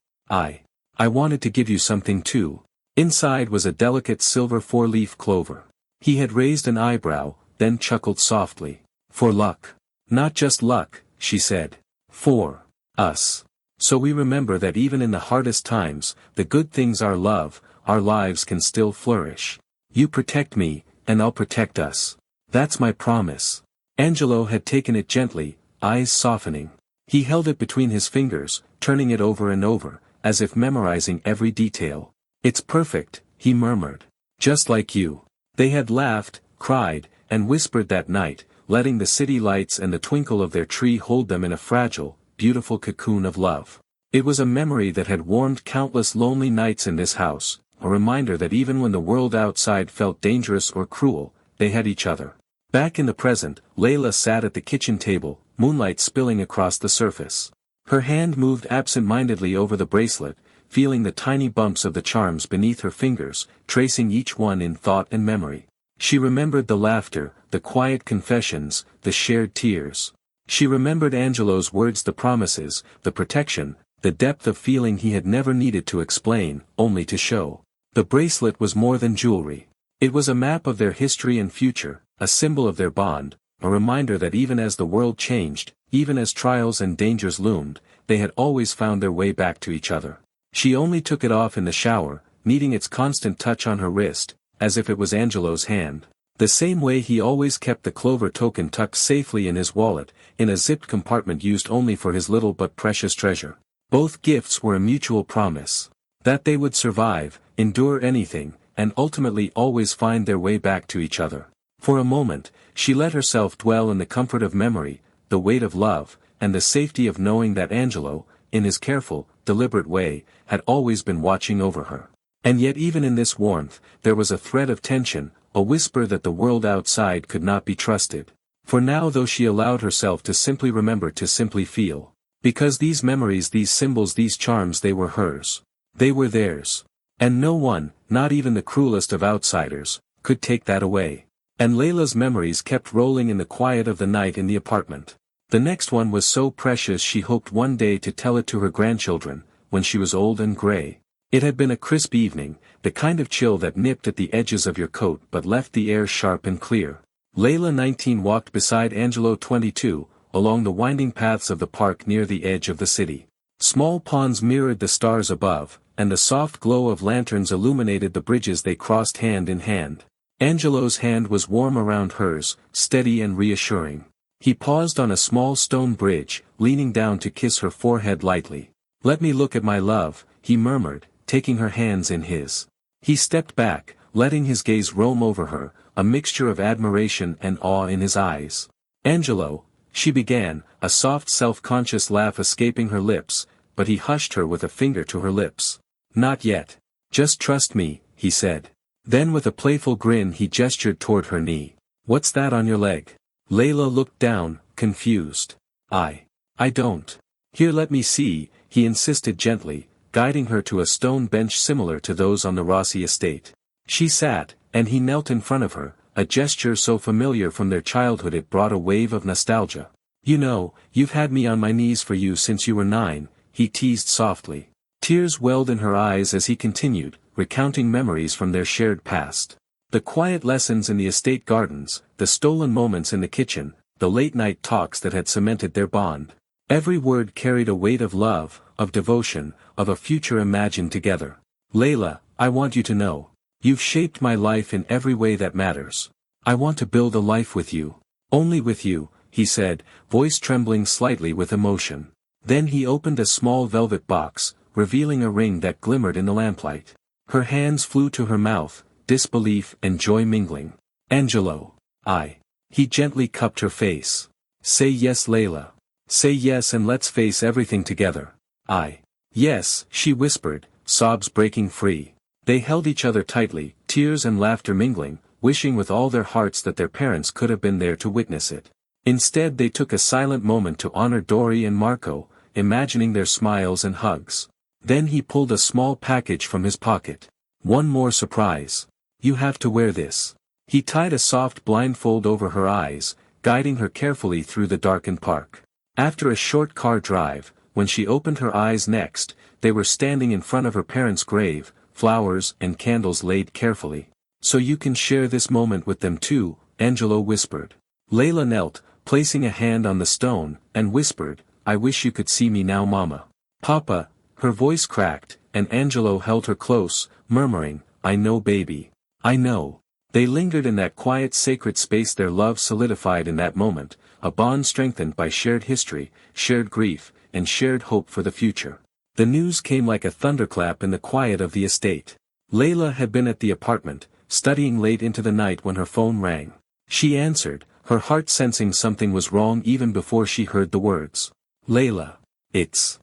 I wanted to give you something too." Inside was a delicate silver four-leaf clover. He had raised an eyebrow, then chuckled softly. "For luck." Not just luck, she said. For us. So we remember that even in the hardest times, the good things are love, our lives can still flourish. You protect me, and I'll protect us. That's my promise. Angelo had taken it gently, eyes softening. He held it between his fingers, turning it over and over, as if memorizing every detail. It's perfect, he murmured. Just like you. They had laughed, cried, and whispered that night, letting the city lights and the twinkle of their tree hold them in a fragile, beautiful cocoon of love. It was a memory that had warmed countless lonely nights in this house, a reminder that even when the world outside felt dangerous or cruel, they had each other. Back in the present, Layla sat at the kitchen table, moonlight spilling across the surface. Her hand moved absent-mindedly over the bracelet, feeling the tiny bumps of the charms beneath her fingers, tracing each one in thought and memory. She remembered the laughter, the quiet confessions, the shared tears. She remembered Angelo's words, the promises, the protection, the depth of feeling he had never needed to explain, only to show. The bracelet was more than jewelry. It was a map of their history and future, a symbol of their bond, a reminder that even as the world changed, even as trials and dangers loomed, they had always found their way back to each other. She only took it off in the shower, needing its constant touch on her wrist, as if it was Angelo's hand. The same way he always kept the clover token tucked safely in his wallet, in a zipped compartment used only for his little but precious treasure. Both gifts were a mutual promise. That they would survive, endure anything, and ultimately always find their way back to each other. For a moment, she let herself dwell in the comfort of memory, the weight of love, and the safety of knowing that Angelo, in his careful, deliberate way, had always been watching over her. And yet even in this warmth, there was a thread of tension, a whisper that the world outside could not be trusted. For now, though she allowed herself to simply remember, to simply feel. Because these memories, these symbols, these charms, they were hers. They were theirs. And no one, not even the cruelest of outsiders, could take that away. And Layla's memories kept rolling in the quiet of the night in the apartment. The next one was so precious she hoped one day to tell it to her grandchildren, when she was old and gray. It had been a crisp evening, the kind of chill that nipped at the edges of your coat but left the air sharp and clear. Layla 19 walked beside Angelo 22, along the winding paths of the park near the edge of the city. Small ponds mirrored the stars above, and the soft glow of lanterns illuminated the bridges they crossed hand in hand. Angelo's hand was warm around hers, steady and reassuring. He paused on a small stone bridge, leaning down to kiss her forehead lightly. "Let me look at my love," he murmured, taking her hands in his. He stepped back, letting his gaze roam over her, a mixture of admiration and awe in his eyes. "Angelo," she began, a soft self-conscious laugh escaping her lips, but he hushed her with a finger to her lips. "Not yet. Just trust me," he said. Then with a playful grin he gestured toward her knee. "What's that on your leg?" Layla looked down, confused. I don't. Here, let me see," he insisted gently, guiding her to a stone bench similar to those on the Rossi estate. She sat, and he knelt in front of her, a gesture so familiar from their childhood it brought a wave of nostalgia. "You know, you've had me on my knees for you since you were 9, he teased softly. Tears welled in her eyes as he continued, recounting memories from their shared past. The quiet lessons in the estate gardens, the stolen moments in the kitchen, the late-night talks that had cemented their bond. Every word carried a weight of love, of devotion, of a future imagined together. "Layla, I want you to know. You've shaped my life in every way that matters. I want to build a life with you. Only with you," he said, voice trembling slightly with emotion. Then he opened a small velvet box, revealing a ring that glimmered in the lamplight. Her hands flew to her mouth, disbelief and joy mingling. "Angelo, He gently cupped her face. "Say yes, Layla. Say yes, and let's face everything together." Yes," she whispered, sobs breaking free. They held each other tightly, tears and laughter mingling, wishing with all their hearts that their parents could have been there to witness it. Instead they took a silent moment to honor Dory and Marco, imagining their smiles and hugs. Then he pulled a small package from his pocket. "One more surprise. You have to wear this." He tied a soft blindfold over her eyes, guiding her carefully through the darkened park. After a short car drive, when she opened her eyes next, they were standing in front of her parents' grave, flowers and candles laid carefully. "So you can share this moment with them too," Angelo whispered. Layla knelt, placing a hand on the stone, and whispered, "I wish you could see me now, Mama." "Papa," her voice cracked, and Angelo held her close, murmuring, "I know, baby. I know." They lingered in that quiet sacred space, their love solidified in that moment, a bond strengthened by shared history, shared grief, and shared hope for the future. The news came like a thunderclap in the quiet of the estate. Layla had been at the apartment, studying late into the night when her phone rang. She answered, her heart sensing something was wrong even before she heard the words. "Layla. It's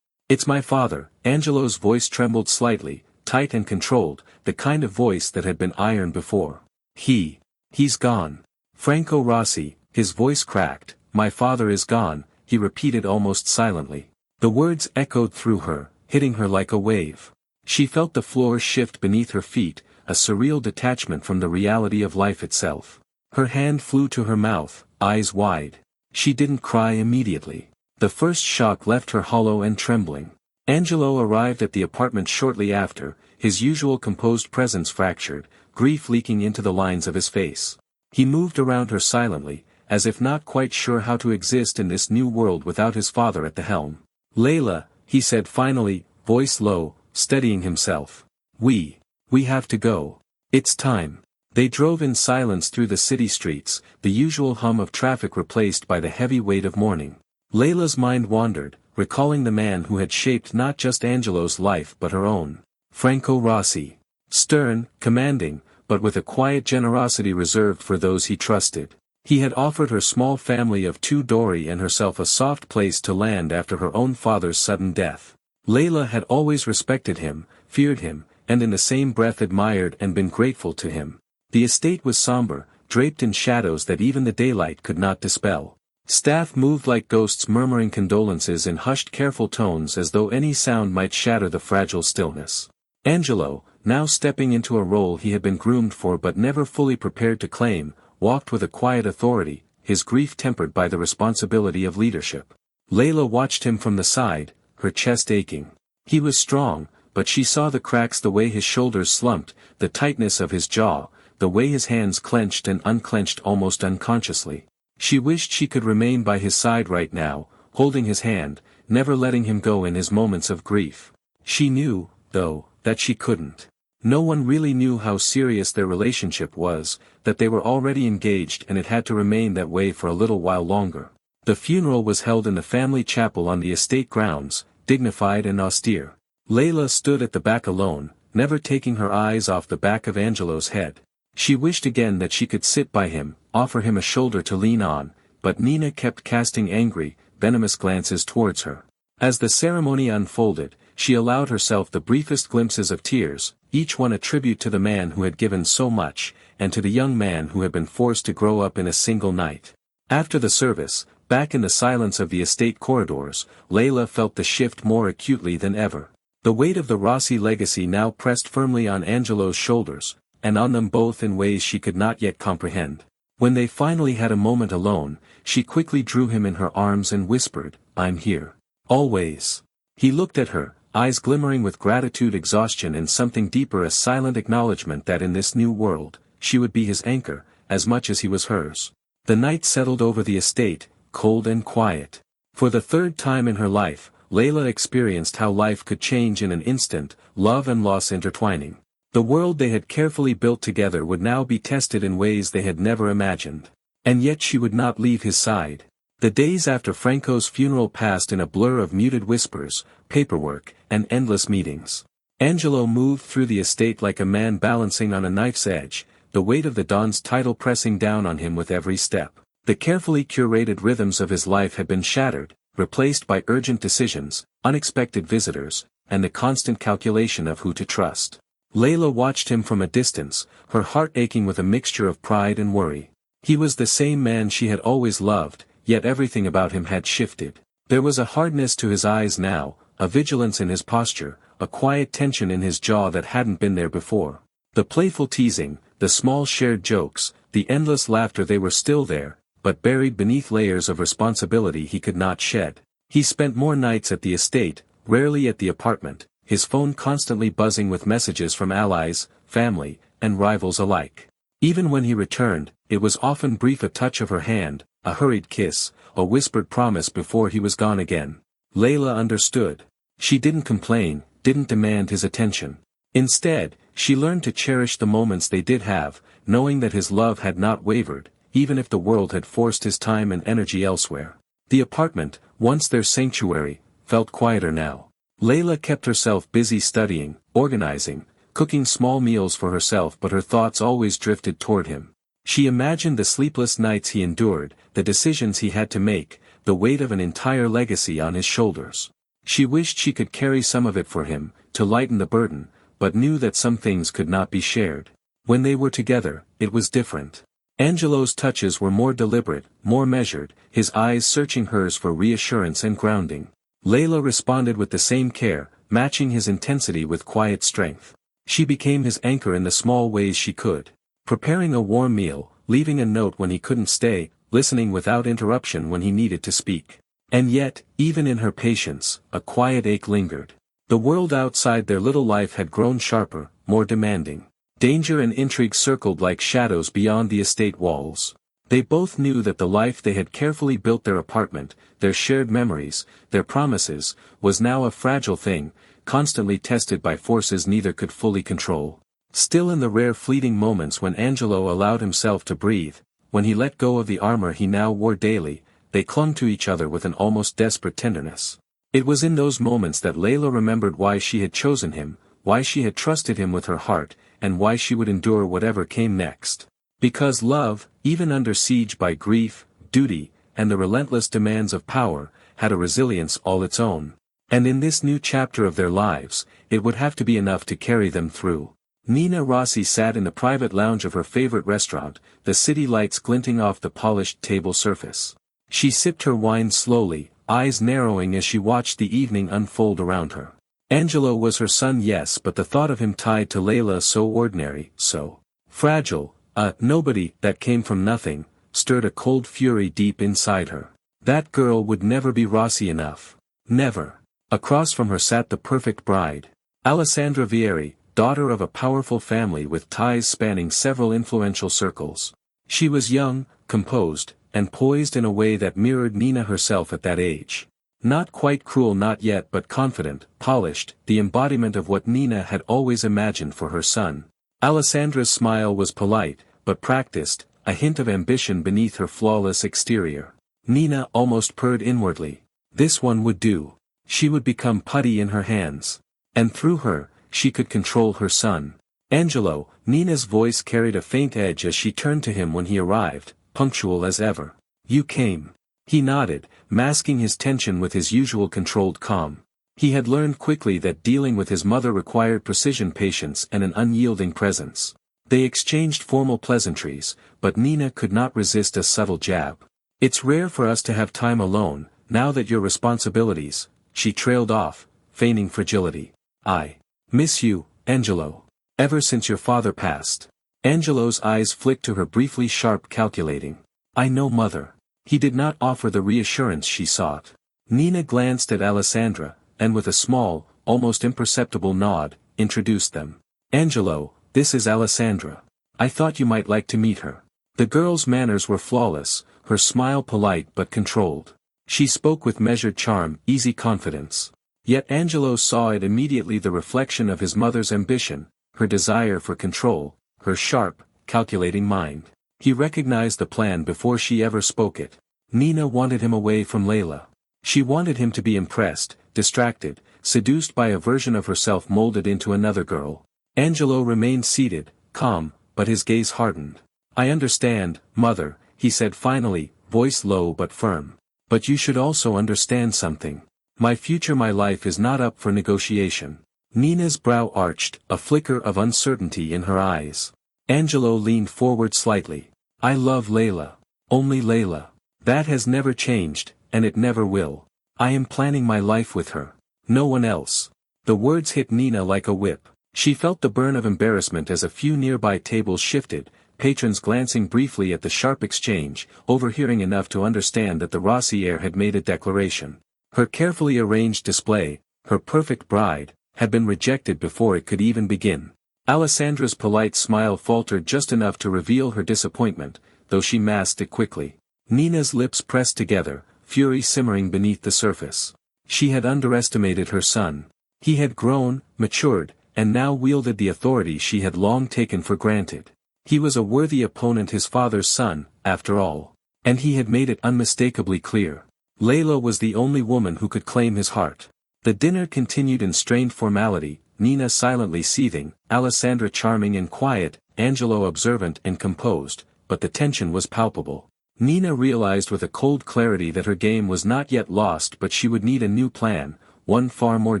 my father." Angelo's voice trembled slightly, tight and controlled, the kind of voice that had been iron before. He's gone. Franco Rossi, his voice cracked, "My father is gone," he repeated almost silently. The words echoed through her, hitting her like a wave. She felt the floor shift beneath her feet, a surreal detachment from the reality of life itself. Her hand flew to her mouth, eyes wide. She didn't cry immediately. The first shock left her hollow and trembling. Angelo arrived at the apartment shortly after, his usual composed presence fractured, grief leaking into the lines of his face. He moved around her silently, as if not quite sure how to exist in this new world without his father at the helm. "Layla," he said finally, voice low, steadying himself. We have to go. It's time." They drove in silence through the city streets, the usual hum of traffic replaced by the heavy weight of mourning. Layla's mind wandered, recalling the man who had shaped not just Angelo's life but her own. Franco Rossi. Stern, commanding, but with a quiet generosity reserved for those he trusted. He had offered her small family of two, Dory and herself, a soft place to land after her own father's sudden death. Layla had always respected him, feared him, and in the same breath admired and been grateful to him. The estate was somber, draped in shadows that even the daylight could not dispel. Staff moved like ghosts, murmuring condolences in hushed, careful tones as though any sound might shatter the fragile stillness. Angelo, now stepping into a role he had been groomed for but never fully prepared to claim, walked with a quiet authority, his grief tempered by the responsibility of leadership. Layla watched him from the side, her chest aching. He was strong, but she saw the cracks, the way his shoulders slumped, the tightness of his jaw, the way his hands clenched and unclenched almost unconsciously. She wished she could remain by his side right now, holding his hand, never letting him go in his moments of grief. She knew, though, that she couldn't. No one really knew how serious their relationship was, that they were already engaged and it had to remain that way for a little while longer. The funeral was held in the family chapel on the estate grounds, dignified and austere. Layla stood at the back alone, never taking her eyes off the back of Angelo's head. She wished again that she could sit by him, offer him a shoulder to lean on, but Nina kept casting angry, venomous glances towards her. As the ceremony unfolded, she allowed herself the briefest glimpses of tears, each one a tribute to the man who had given so much, and to the young man who had been forced to grow up in a single night. After the service, back in the silence of the estate corridors, Layla felt the shift more acutely than ever. The weight of the Rossi legacy now pressed firmly on Angelo's shoulders, and on them both in ways she could not yet comprehend. When they finally had a moment alone, she quickly drew him in her arms and whispered, "I'm here. Always." He looked at her, eyes glimmering with gratitude, exhaustion and something deeper, a silent acknowledgement that in this new world, she would be his anchor, as much as he was hers. The night settled over the estate, cold and quiet. For the third time in her life, Layla experienced how life could change in an instant, love and loss intertwining. The world they had carefully built together would now be tested in ways they had never imagined. And yet she would not leave his side. The days after Franco's funeral passed in a blur of muted whispers, paperwork, and endless meetings. Angelo moved through the estate like a man balancing on a knife's edge, the weight of the Don's title pressing down on him with every step. The carefully curated rhythms of his life had been shattered, replaced by urgent decisions, unexpected visitors, and the constant calculation of who to trust. Layla watched him from a distance, her heart aching with a mixture of pride and worry. He was the same man she had always loved, yet everything about him had shifted. There was a hardness to his eyes now, a vigilance in his posture, a quiet tension in his jaw that hadn't been there before. The playful teasing, the small shared jokes, the endless laughter, they were still there, but buried beneath layers of responsibility he could not shed. He spent more nights at the estate, rarely at the apartment, his phone constantly buzzing with messages from allies, family, and rivals alike. Even when he returned, it was often brief, a touch of her hand, a hurried kiss, a whispered promise before he was gone again. Layla understood. She didn't complain, didn't demand his attention. Instead, she learned to cherish the moments they did have, knowing that his love had not wavered, even if the world had forced his time and energy elsewhere. The apartment, once their sanctuary, felt quieter now. Layla kept herself busy studying, organizing, cooking small meals for herself, but her thoughts always drifted toward him. She imagined the sleepless nights he endured, the decisions he had to make, the weight of an entire legacy on his shoulders. She wished she could carry some of it for him, to lighten the burden, but knew that some things could not be shared. When they were together, it was different. Angelo's touches were more deliberate, more measured, his eyes searching hers for reassurance and grounding. Layla responded with the same care, matching his intensity with quiet strength. She became his anchor in the small ways she could. Preparing a warm meal, leaving a note when he couldn't stay, listening without interruption when he needed to speak. And yet, even in her patience, a quiet ache lingered. The world outside their little life had grown sharper, more demanding. Danger and intrigue circled like shadows beyond the estate walls. They both knew that the life they had carefully built, their apartment, their shared memories, their promises, was now a fragile thing, constantly tested by forces neither could fully control. Still, in the rare fleeting moments when Angelo allowed himself to breathe, when he let go of the armor he now wore daily, they clung to each other with an almost desperate tenderness. It was in those moments that Layla remembered why she had chosen him, why she had trusted him with her heart, and why she would endure whatever came next. Because love, even under siege by grief, duty, and the relentless demands of power, had a resilience all its own. And in this new chapter of their lives, it would have to be enough to carry them through. Nina Rossi sat in the private lounge of her favorite restaurant, the city lights glinting off the polished table surface. She sipped her wine slowly, eyes narrowing as she watched the evening unfold around her. Angelo was her son, yes, but the thought of him tied to Layla, so ordinary, so fragile, nobody that came from nothing, stirred a cold fury deep inside her. That girl would never be Rossi enough. Never. Across from her sat the perfect bride. Alessandra Vieri, daughter of a powerful family with ties spanning several influential circles. She was young, composed, and poised in a way that mirrored Nina herself at that age. Not quite cruel, not yet, but confident, polished, the embodiment of what Nina had always imagined for her son. Alessandra's smile was polite, but practiced, a hint of ambition beneath her flawless exterior. Nina almost purred inwardly. This one would do. She would become putty in her hands. And through her, she could control her son. Angelo, Nina's voice carried a faint edge as she turned to him when he arrived, punctual as ever. You came. He nodded, masking his tension with his usual controlled calm. He had learned quickly that dealing with his mother required precision, patience, and an unyielding presence. They exchanged formal pleasantries, but Nina could not resist a subtle jab. It's rare for us to have time alone, now that your responsibilities, she trailed off, feigning fragility. I miss you, Angelo. Ever since your father passed. Angelo's eyes flicked to her briefly, sharp, calculating. I know, mother. He did not offer the reassurance she sought. Nina glanced at Alessandra, and with a small, almost imperceptible nod, introduced them. Angelo, this is Alessandra. I thought you might like to meet her. The girl's manners were flawless, her smile polite but controlled. She spoke with measured charm, easy confidence. Yet Angelo saw it immediately, the reflection of his mother's ambition, her desire for control, her sharp, calculating mind. He recognized the plan before she ever spoke it. Nina wanted him away from Layla. She wanted him to be impressed, distracted, seduced by a version of herself molded into another girl. Angelo remained seated, calm, but his gaze hardened. I understand, mother, he said finally, voice low but firm. But you should also understand something. My future, my life is not up for negotiation. Nina's brow arched, a flicker of uncertainty in her eyes. Angelo leaned forward slightly. I love Layla. Only Layla. That has never changed, and it never will. I am planning my life with her. No one else. The words hit Nina like a whip. She felt the burn of embarrassment as a few nearby tables shifted, patrons glancing briefly at the sharp exchange, overhearing enough to understand that the Rossi heir had made a declaration. Her carefully arranged display, her perfect bride, had been rejected before it could even begin. Alessandra's polite smile faltered just enough to reveal her disappointment, though she masked it quickly. Nina's lips pressed together, fury simmering beneath the surface. She had underestimated her son. He had grown, matured, and now wielded the authority she had long taken for granted. He was a worthy opponent, his father's son, after all. And he had made it unmistakably clear. Layla was the only woman who could claim his heart. The dinner continued in strained formality, Nina silently seething, Alessandra charming and quiet, Angelo observant and composed, but the tension was palpable. Nina realized with a cold clarity that her game was not yet lost, but she would need a new plan, one far more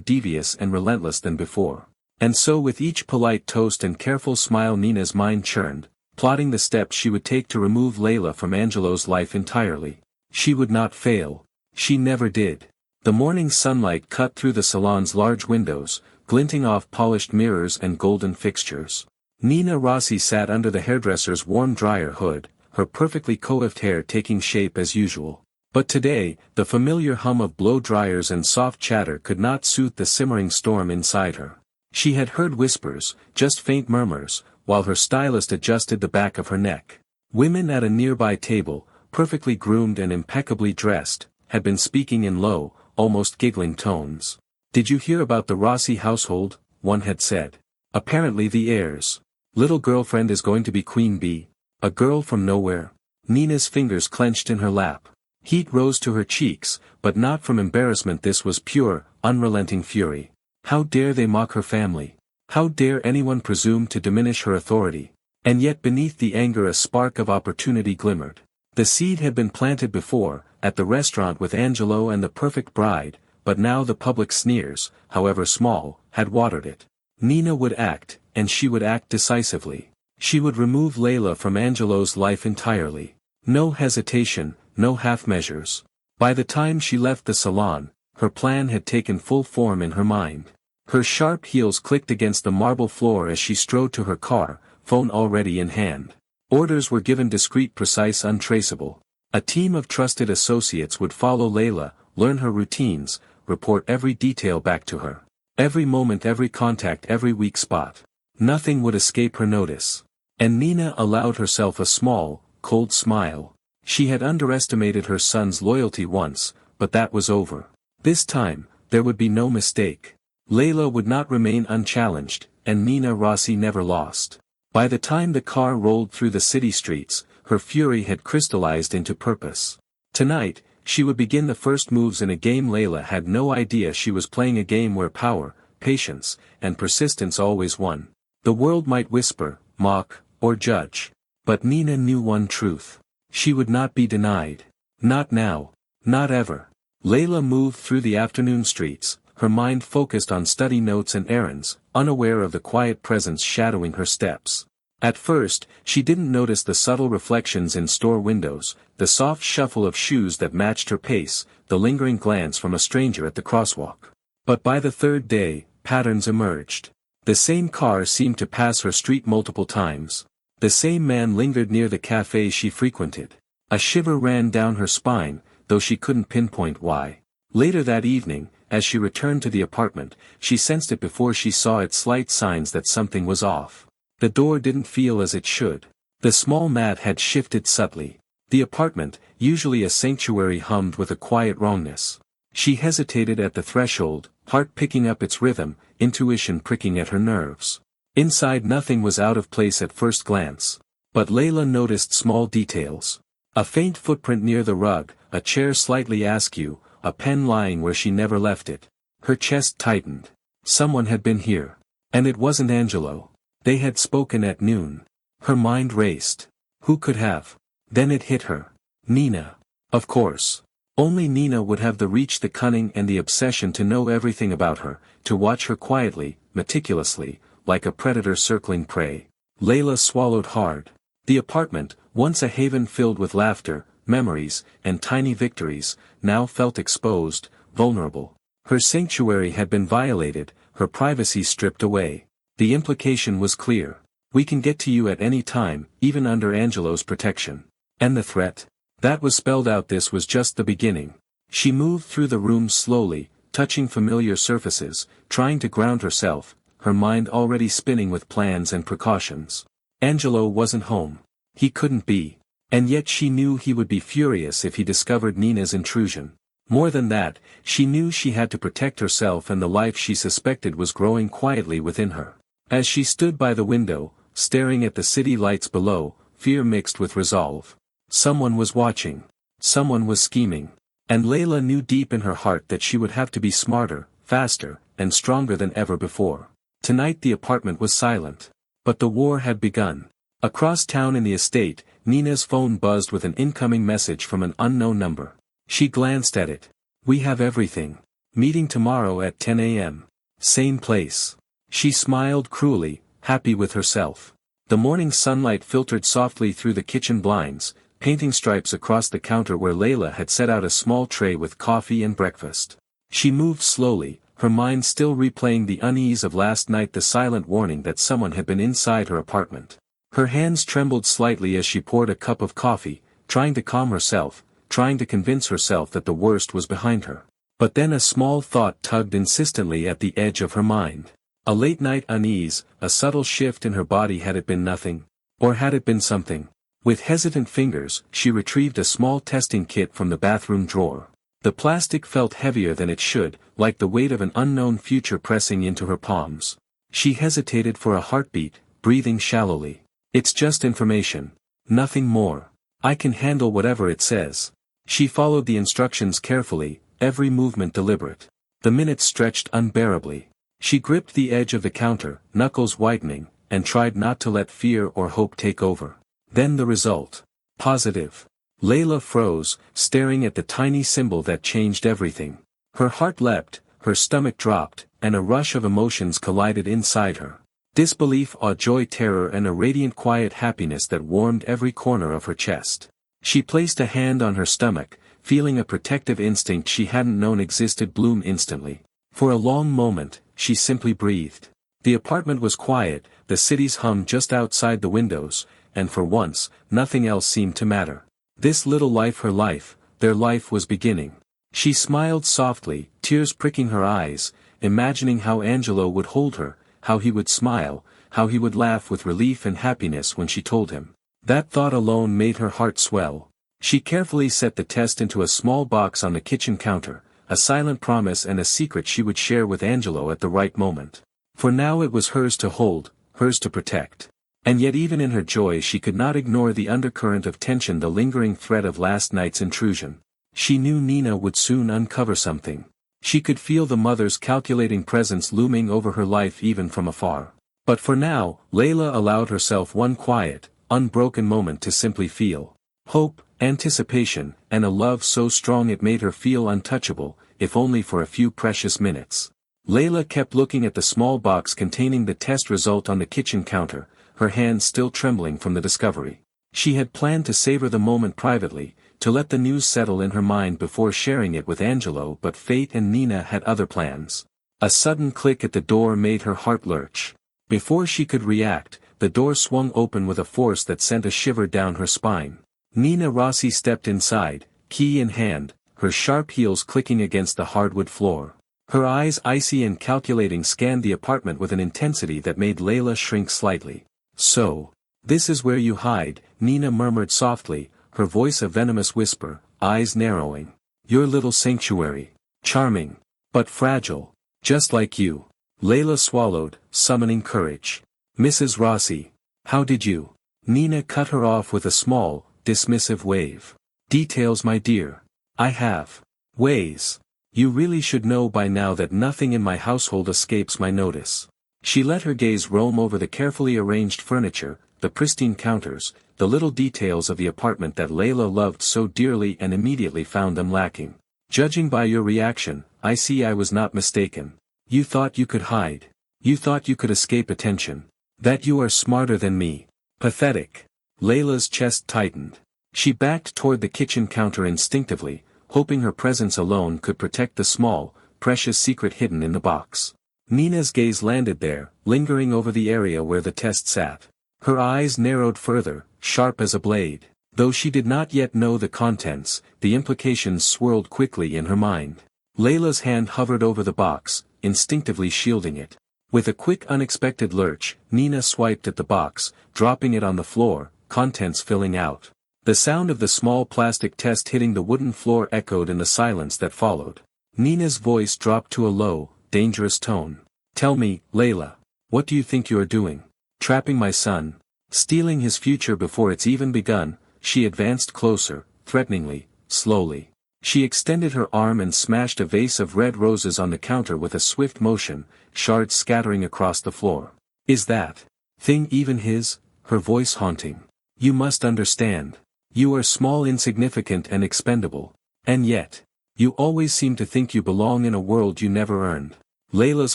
devious and relentless than before. And so with each polite toast and careful smile Nina's mind churned, plotting the steps she would take to remove Layla from Angelo's life entirely. She would not fail. She never did. The morning sunlight cut through the salon's large windows, glinting off polished mirrors and golden fixtures. Nina Rossi sat under the hairdresser's warm dryer hood, her perfectly coiffed hair taking shape as usual. But today, the familiar hum of blow dryers and soft chatter could not soothe the simmering storm inside her. She had heard whispers, just faint murmurs, while her stylist adjusted the back of her neck. Women at a nearby table, perfectly groomed and impeccably dressed, had been speaking in low, almost giggling tones. "Did you hear about the Rossi household?" one had said. "Apparently the heir's little girlfriend is going to be Queen Bee. A girl from nowhere." Nina's fingers clenched in her lap. Heat rose to her cheeks, but not from embarrassment. This was pure, unrelenting fury. How dare they mock her family? How dare anyone presume to diminish her authority? And yet beneath the anger a spark of opportunity glimmered. The seed had been planted before, at the restaurant with Angelo and the perfect bride, but now the public sneers, however small, had watered it. Nina would act, and she would act decisively. She would remove Layla from Angelo's life entirely. No hesitation, no half measures. By the time she left the salon, her plan had taken full form in her mind. Her sharp heels clicked against the marble floor as she strode to her car, phone already in hand. Orders were given, discreet, precise, untraceable. A team of trusted associates would follow Layla, learn her routines, report every detail back to her. Every moment, every contact, every weak spot. Nothing would escape her notice. And Nina allowed herself a small, cold smile. She had underestimated her son's loyalty once, but that was over. This time, there would be no mistake. Layla would not remain unchallenged, and Nina Rossi never lost. By the time the car rolled through the city streets, her fury had crystallized into purpose. Tonight, she would begin the first moves in a game. Layla had no idea she was playing a game where power, patience, and persistence always won. The world might whisper, mock, or judge. But Nina knew one truth. She would not be denied. Not now. Not ever. Layla moved through the afternoon streets, her mind focused on study notes and errands, unaware of the quiet presence shadowing her steps. At first, she didn't notice the subtle reflections in store windows, the soft shuffle of shoes that matched her pace, the lingering glance from a stranger at the crosswalk. But by the third day, patterns emerged. The same car seemed to pass her street multiple times. The same man lingered near the cafe she frequented. A shiver ran down her spine, though she couldn't pinpoint why. Later that evening, as she returned to the apartment, she sensed it before she saw its slight signs that something was off. The door didn't feel as it should. The small mat had shifted subtly. The apartment, usually a sanctuary, hummed with a quiet wrongness. She hesitated at the threshold, heart picking up its rhythm, intuition pricking at her nerves. Inside nothing was out of place at first glance. But Layla noticed small details. A faint footprint near the rug, a chair slightly askew, a pen lying where she never left it. Her chest tightened. Someone had been here. And it wasn't Angelo. They had spoken at noon. Her mind raced. Who could have? Then it hit her. Nina. Of course. Only Nina would have the reach, the cunning, and the obsession to know everything about her, to watch her quietly, meticulously, like a predator circling prey. Layla swallowed hard. The apartment, once a haven filled with laughter, memories, and tiny victories, now felt exposed, vulnerable. Her sanctuary had been violated, her privacy stripped away. The implication was clear. We can get to you at any time, even under Angelo's protection. And the threat? That was spelled out. This was just the beginning. She moved through the room slowly, touching familiar surfaces, trying to ground herself, her mind already spinning with plans and precautions. Angelo wasn't home. He couldn't be. And yet she knew he would be furious if he discovered Nina's intrusion. More than that, she knew she had to protect herself and the life she suspected was growing quietly within her. As she stood by the window, staring at the city lights below, fear mixed with resolve. Someone was watching. Someone was scheming. And Layla knew deep in her heart that she would have to be smarter, faster, and stronger than ever before. Tonight the apartment was silent. But the war had begun. Across town in the estate, Nina's phone buzzed with an incoming message from an unknown number. She glanced at it. "We have everything. Meeting tomorrow at 10 a.m. Same place." She smiled cruelly, happy with herself. The morning sunlight filtered softly through the kitchen blinds, painting stripes across the counter where Layla had set out a small tray with coffee and breakfast. She moved slowly, her mind still replaying the unease of last night, the silent warning that someone had been inside her apartment. Her hands trembled slightly as she poured a cup of coffee, trying to calm herself, trying to convince herself that the worst was behind her. But then a small thought tugged insistently at the edge of her mind. A late-night unease, a subtle shift in her body. Had it been nothing? Or had it been something? With hesitant fingers, she retrieved a small testing kit from the bathroom drawer. The plastic felt heavier than it should, like the weight of an unknown future pressing into her palms. She hesitated for a heartbeat, breathing shallowly. "It's just information. Nothing more. I can handle whatever it says." She followed the instructions carefully, every movement deliberate. The minutes stretched unbearably. She gripped the edge of the counter, knuckles whitening, and tried not to let fear or hope take over. Then the result. Positive. Layla froze, staring at the tiny symbol that changed everything. Her heart leapt, her stomach dropped, and a rush of emotions collided inside her. Disbelief, awe, joy, terror, and a radiant quiet happiness that warmed every corner of her chest. She placed a hand on her stomach, feeling a protective instinct she hadn't known existed bloom instantly. For a long moment, she simply breathed. The apartment was quiet, the city's hum just outside the windows, and for once, nothing else seemed to matter. This little life, her life, their life was beginning. She smiled softly, tears pricking her eyes, imagining how Angelo would hold her, how he would smile, how he would laugh with relief and happiness when she told him. That thought alone made her heart swell. She carefully set the test into a small box on the kitchen counter, a silent promise and a secret she would share with Angelo at the right moment. For now it was hers to hold, hers to protect. And yet even in her joy she could not ignore the undercurrent of tension, the lingering threat of last night's intrusion. She knew Nina would soon uncover something. She could feel the mother's calculating presence looming over her life even from afar. But for now, Layla allowed herself one quiet, unbroken moment to simply feel. Hope, anticipation, and a love so strong it made her feel untouchable, if only for a few precious minutes. Layla kept looking at the small box containing the test result on the kitchen counter, her hands still trembling from the discovery. She had planned to savor the moment privately, to let the news settle in her mind before sharing it with Angelo, but fate and Nina had other plans. A sudden click at the door made her heart lurch. Before she could react, the door swung open with a force that sent a shiver down her spine. Nina Rossi stepped inside, key in hand, her sharp heels clicking against the hardwood floor. Her eyes, icy and calculating, scanned the apartment with an intensity that made Layla shrink slightly. "So, this is where you hide," Nina murmured softly, her voice a venomous whisper, eyes narrowing. "Your little sanctuary. Charming. But fragile. Just like you." Layla swallowed, summoning courage. "Mrs. Rossi. How did you?" Nina cut her off with a small, dismissive wave. "Details, my dear. I have ways. You really should know by now that nothing in my household escapes my notice." She let her gaze roam over the carefully arranged furniture, the pristine counters, the little details of the apartment that Layla loved so dearly, and immediately found them lacking. "Judging by your reaction, I see I was not mistaken. You thought you could hide. You thought you could escape attention. That you are smarter than me. Pathetic." Layla's chest tightened. She backed toward the kitchen counter instinctively, hoping her presence alone could protect the small, precious secret hidden in the box. Nina's gaze landed there, lingering over the area where the test sat. Her eyes narrowed further, sharp as a blade. Though she did not yet know the contents, the implications swirled quickly in her mind. Layla's hand hovered over the box, instinctively shielding it. With a quick, unexpected lurch, Nina swiped at the box, dropping it on the floor, contents filling out. The sound of the small plastic test hitting the wooden floor echoed in the silence that followed. Nina's voice dropped to a low, dangerous tone. "Tell me, Layla, what do you think you are doing? Trapping my son? Stealing his future before it's even begun?" She advanced closer, threateningly, slowly. She extended her arm and smashed a vase of red roses on the counter with a swift motion, shards scattering across the floor. "Is that thing even his?" Her voice haunting. "You must understand. You are small, insignificant and expendable. And yet, you always seem to think you belong in a world you never earned." Layla's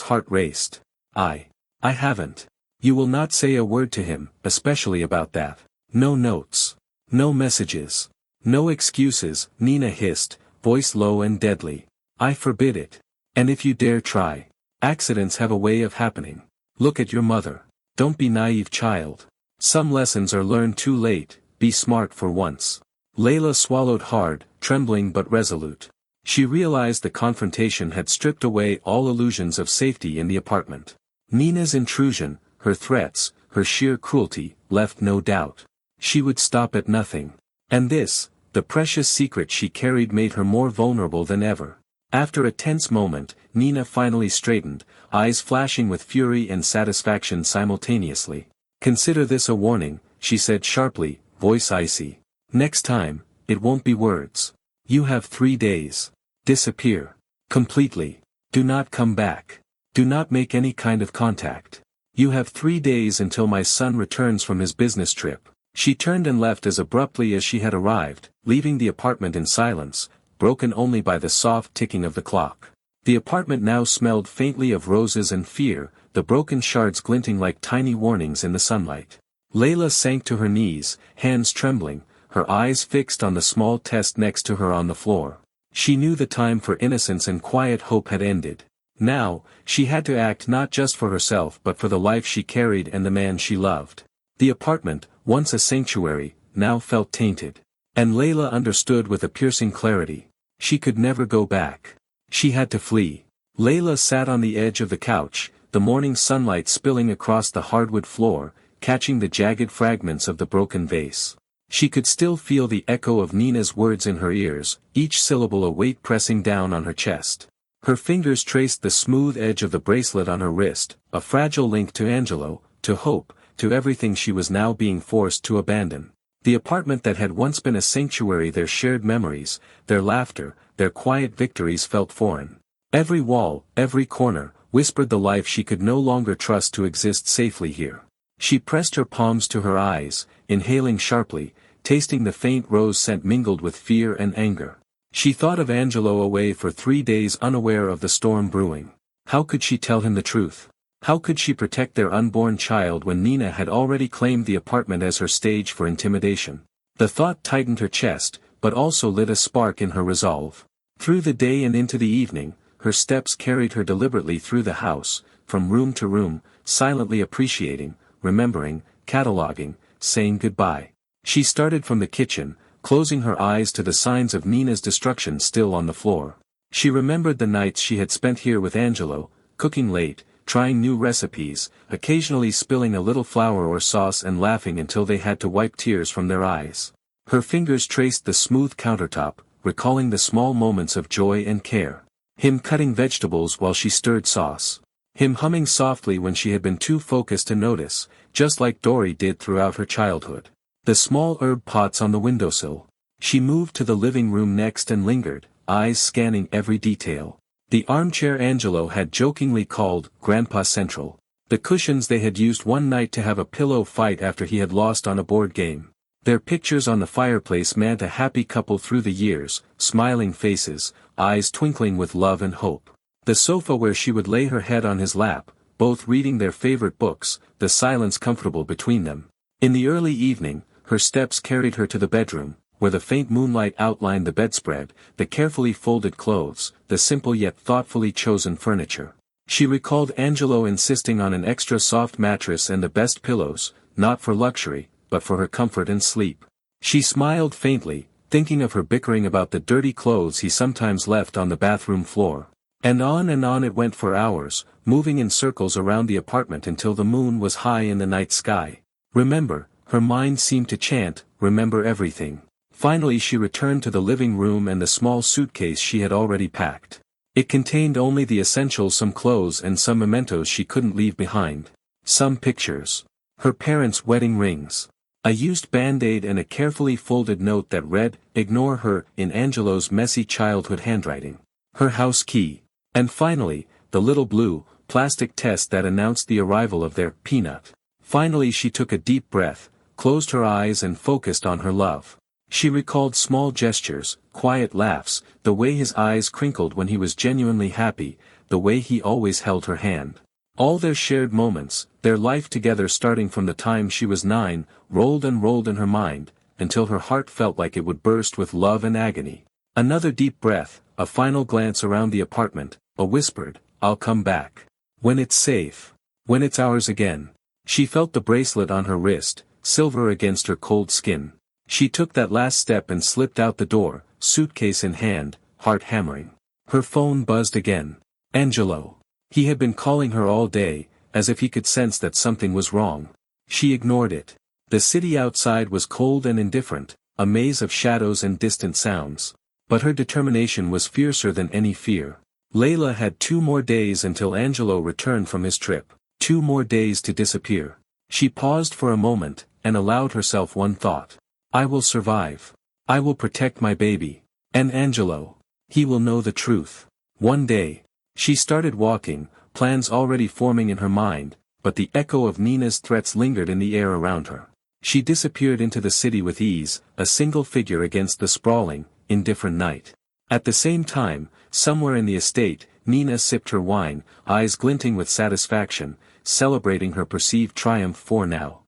heart raced. I haven't. You will not say a word to him, especially about that. No notes. No messages. No excuses," Nina hissed, voice low and deadly. "I forbid it. And if you dare try, accidents have a way of happening. Look at your mother. Don't be naive, child. Some lessons are learned too late, be smart for once." Layla swallowed hard, trembling but resolute. She realized the confrontation had stripped away all illusions of safety in the apartment. Nina's intrusion, her threats, her sheer cruelty, left no doubt. She would stop at nothing. And this, the precious secret she carried, made her more vulnerable than ever. After a tense moment, Nina finally straightened, eyes flashing with fury and satisfaction simultaneously. "Consider this a warning," she said sharply, voice icy. "Next time, it won't be words. You have 3 days. Disappear. Completely. Do not come back. Do not make any kind of contact. You have 3 days until my son returns from his business trip." She turned and left as abruptly as she had arrived, leaving the apartment in silence, broken only by the soft ticking of the clock. The apartment now smelled faintly of roses and fear, the broken shards glinting like tiny warnings in the sunlight. Layla sank to her knees, hands trembling, her eyes fixed on the small test next to her on the floor. She knew the time for innocence and quiet hope had ended. Now, she had to act not just for herself but for the life she carried and the man she loved. The apartment, once a sanctuary, now felt tainted. And Layla understood with a piercing clarity. She could never go back. She had to flee. Layla sat on the edge of the couch, the morning sunlight spilling across the hardwood floor, catching the jagged fragments of the broken vase. She could still feel the echo of Nina's words in her ears, each syllable a weight pressing down on her chest. Her fingers traced the smooth edge of the bracelet on her wrist, a fragile link to Angelo, to hope, to everything she was now being forced to abandon. The apartment that had once been a sanctuary, their shared memories, their laughter, their quiet victories felt foreign. Every wall, every corner, whispered the life she could no longer trust to exist safely here. She pressed her palms to her eyes, inhaling sharply, tasting the faint rose scent mingled with fear and anger. She thought of Angelo away for 3 days, unaware of the storm brewing. How could she tell him the truth? How could she protect their unborn child when Nina had already claimed the apartment as her stage for intimidation? The thought tightened her chest, but also lit a spark in her resolve. Through the day and into the evening, her steps carried her deliberately through the house, from room to room, silently appreciating, remembering, cataloging, saying goodbye. She started from the kitchen, closing her eyes to the signs of Nina's destruction still on the floor. She remembered the nights she had spent here with Angelo, cooking late, trying new recipes, occasionally spilling a little flour or sauce and laughing until they had to wipe tears from their eyes. Her fingers traced the smooth countertop, recalling the small moments of joy and care. Him cutting vegetables while she stirred sauce. Him humming softly when she had been too focused to notice, just like Dory did throughout her childhood. The small herb pots on the windowsill. She moved to the living room next and lingered, eyes scanning every detail. The armchair Angelo had jokingly called Grandpa Central. The cushions they had used one night to have a pillow fight after he had lost on a board game. Their pictures on the fireplace meant a happy couple through the years, smiling faces, eyes twinkling with love and hope. The sofa where she would lay her head on his lap, both reading their favorite books, the silence comfortable between them. In the early evening, her steps carried her to the bedroom, where the faint moonlight outlined the bedspread, the carefully folded clothes, the simple yet thoughtfully chosen furniture. She recalled Angelo insisting on an extra soft mattress and the best pillows, not for luxury, but for her comfort and sleep. She smiled faintly, thinking of her bickering about the dirty clothes he sometimes left on the bathroom floor. And on it went for hours, moving in circles around the apartment until the moon was high in the night sky. Remember, Her mind seemed to chant, "Remember everything." Finally she returned to the living room and the small suitcase she had already packed. It contained only the essentials, some clothes and some mementos she couldn't leave behind. Some pictures. Her parents' wedding rings. A used band-aid and a carefully folded note that read, "Ignore her," in Angelo's messy childhood handwriting. Her house key. And finally, the little blue, plastic test that announced the arrival of their peanut. Finally she took a deep breath, closed her eyes and focused on her love. She recalled small gestures, quiet laughs, the way his eyes crinkled when he was genuinely happy, the way he always held her hand. All their shared moments, their life together starting from the time she was 9, rolled and rolled in her mind, until her heart felt like it would burst with love and agony. Another deep breath, a final glance around the apartment, a whispered, "I'll come back. When it's safe. When it's ours again." She felt the bracelet on her wrist, silver against her cold skin. She took that last step and slipped out the door, suitcase in hand, heart hammering. Her phone buzzed again. Angelo. He had been calling her all day, as if he could sense that something was wrong. She ignored it. The city outside was cold and indifferent, a maze of shadows and distant sounds. But her determination was fiercer than any fear. Layla had 2 more days until Angelo returned from his trip. 2 more days to disappear. She paused for a moment, and allowed herself one thought. I will survive. I will protect my baby. And Angelo. He will know the truth. One day. She started walking, plans already forming in her mind, but the echo of Nina's threats lingered in the air around her. She disappeared into the city with ease, a single figure against the sprawling, indifferent night. At the same time, somewhere in the estate, Nina sipped her wine, eyes glinting with satisfaction, celebrating her perceived triumph for now.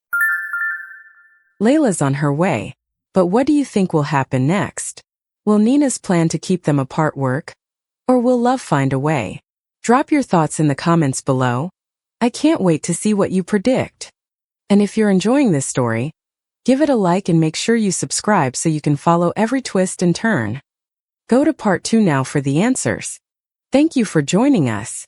Layla's on her way, but what do you think will happen next? Will Nina's plan to keep them apart work? Or will love find a way? Drop your thoughts in the comments below. I can't wait to see what you predict. And if you're enjoying this story, give it a like and make sure you subscribe so you can follow every twist and turn. Go to part 2 now for the answers. Thank you for joining us.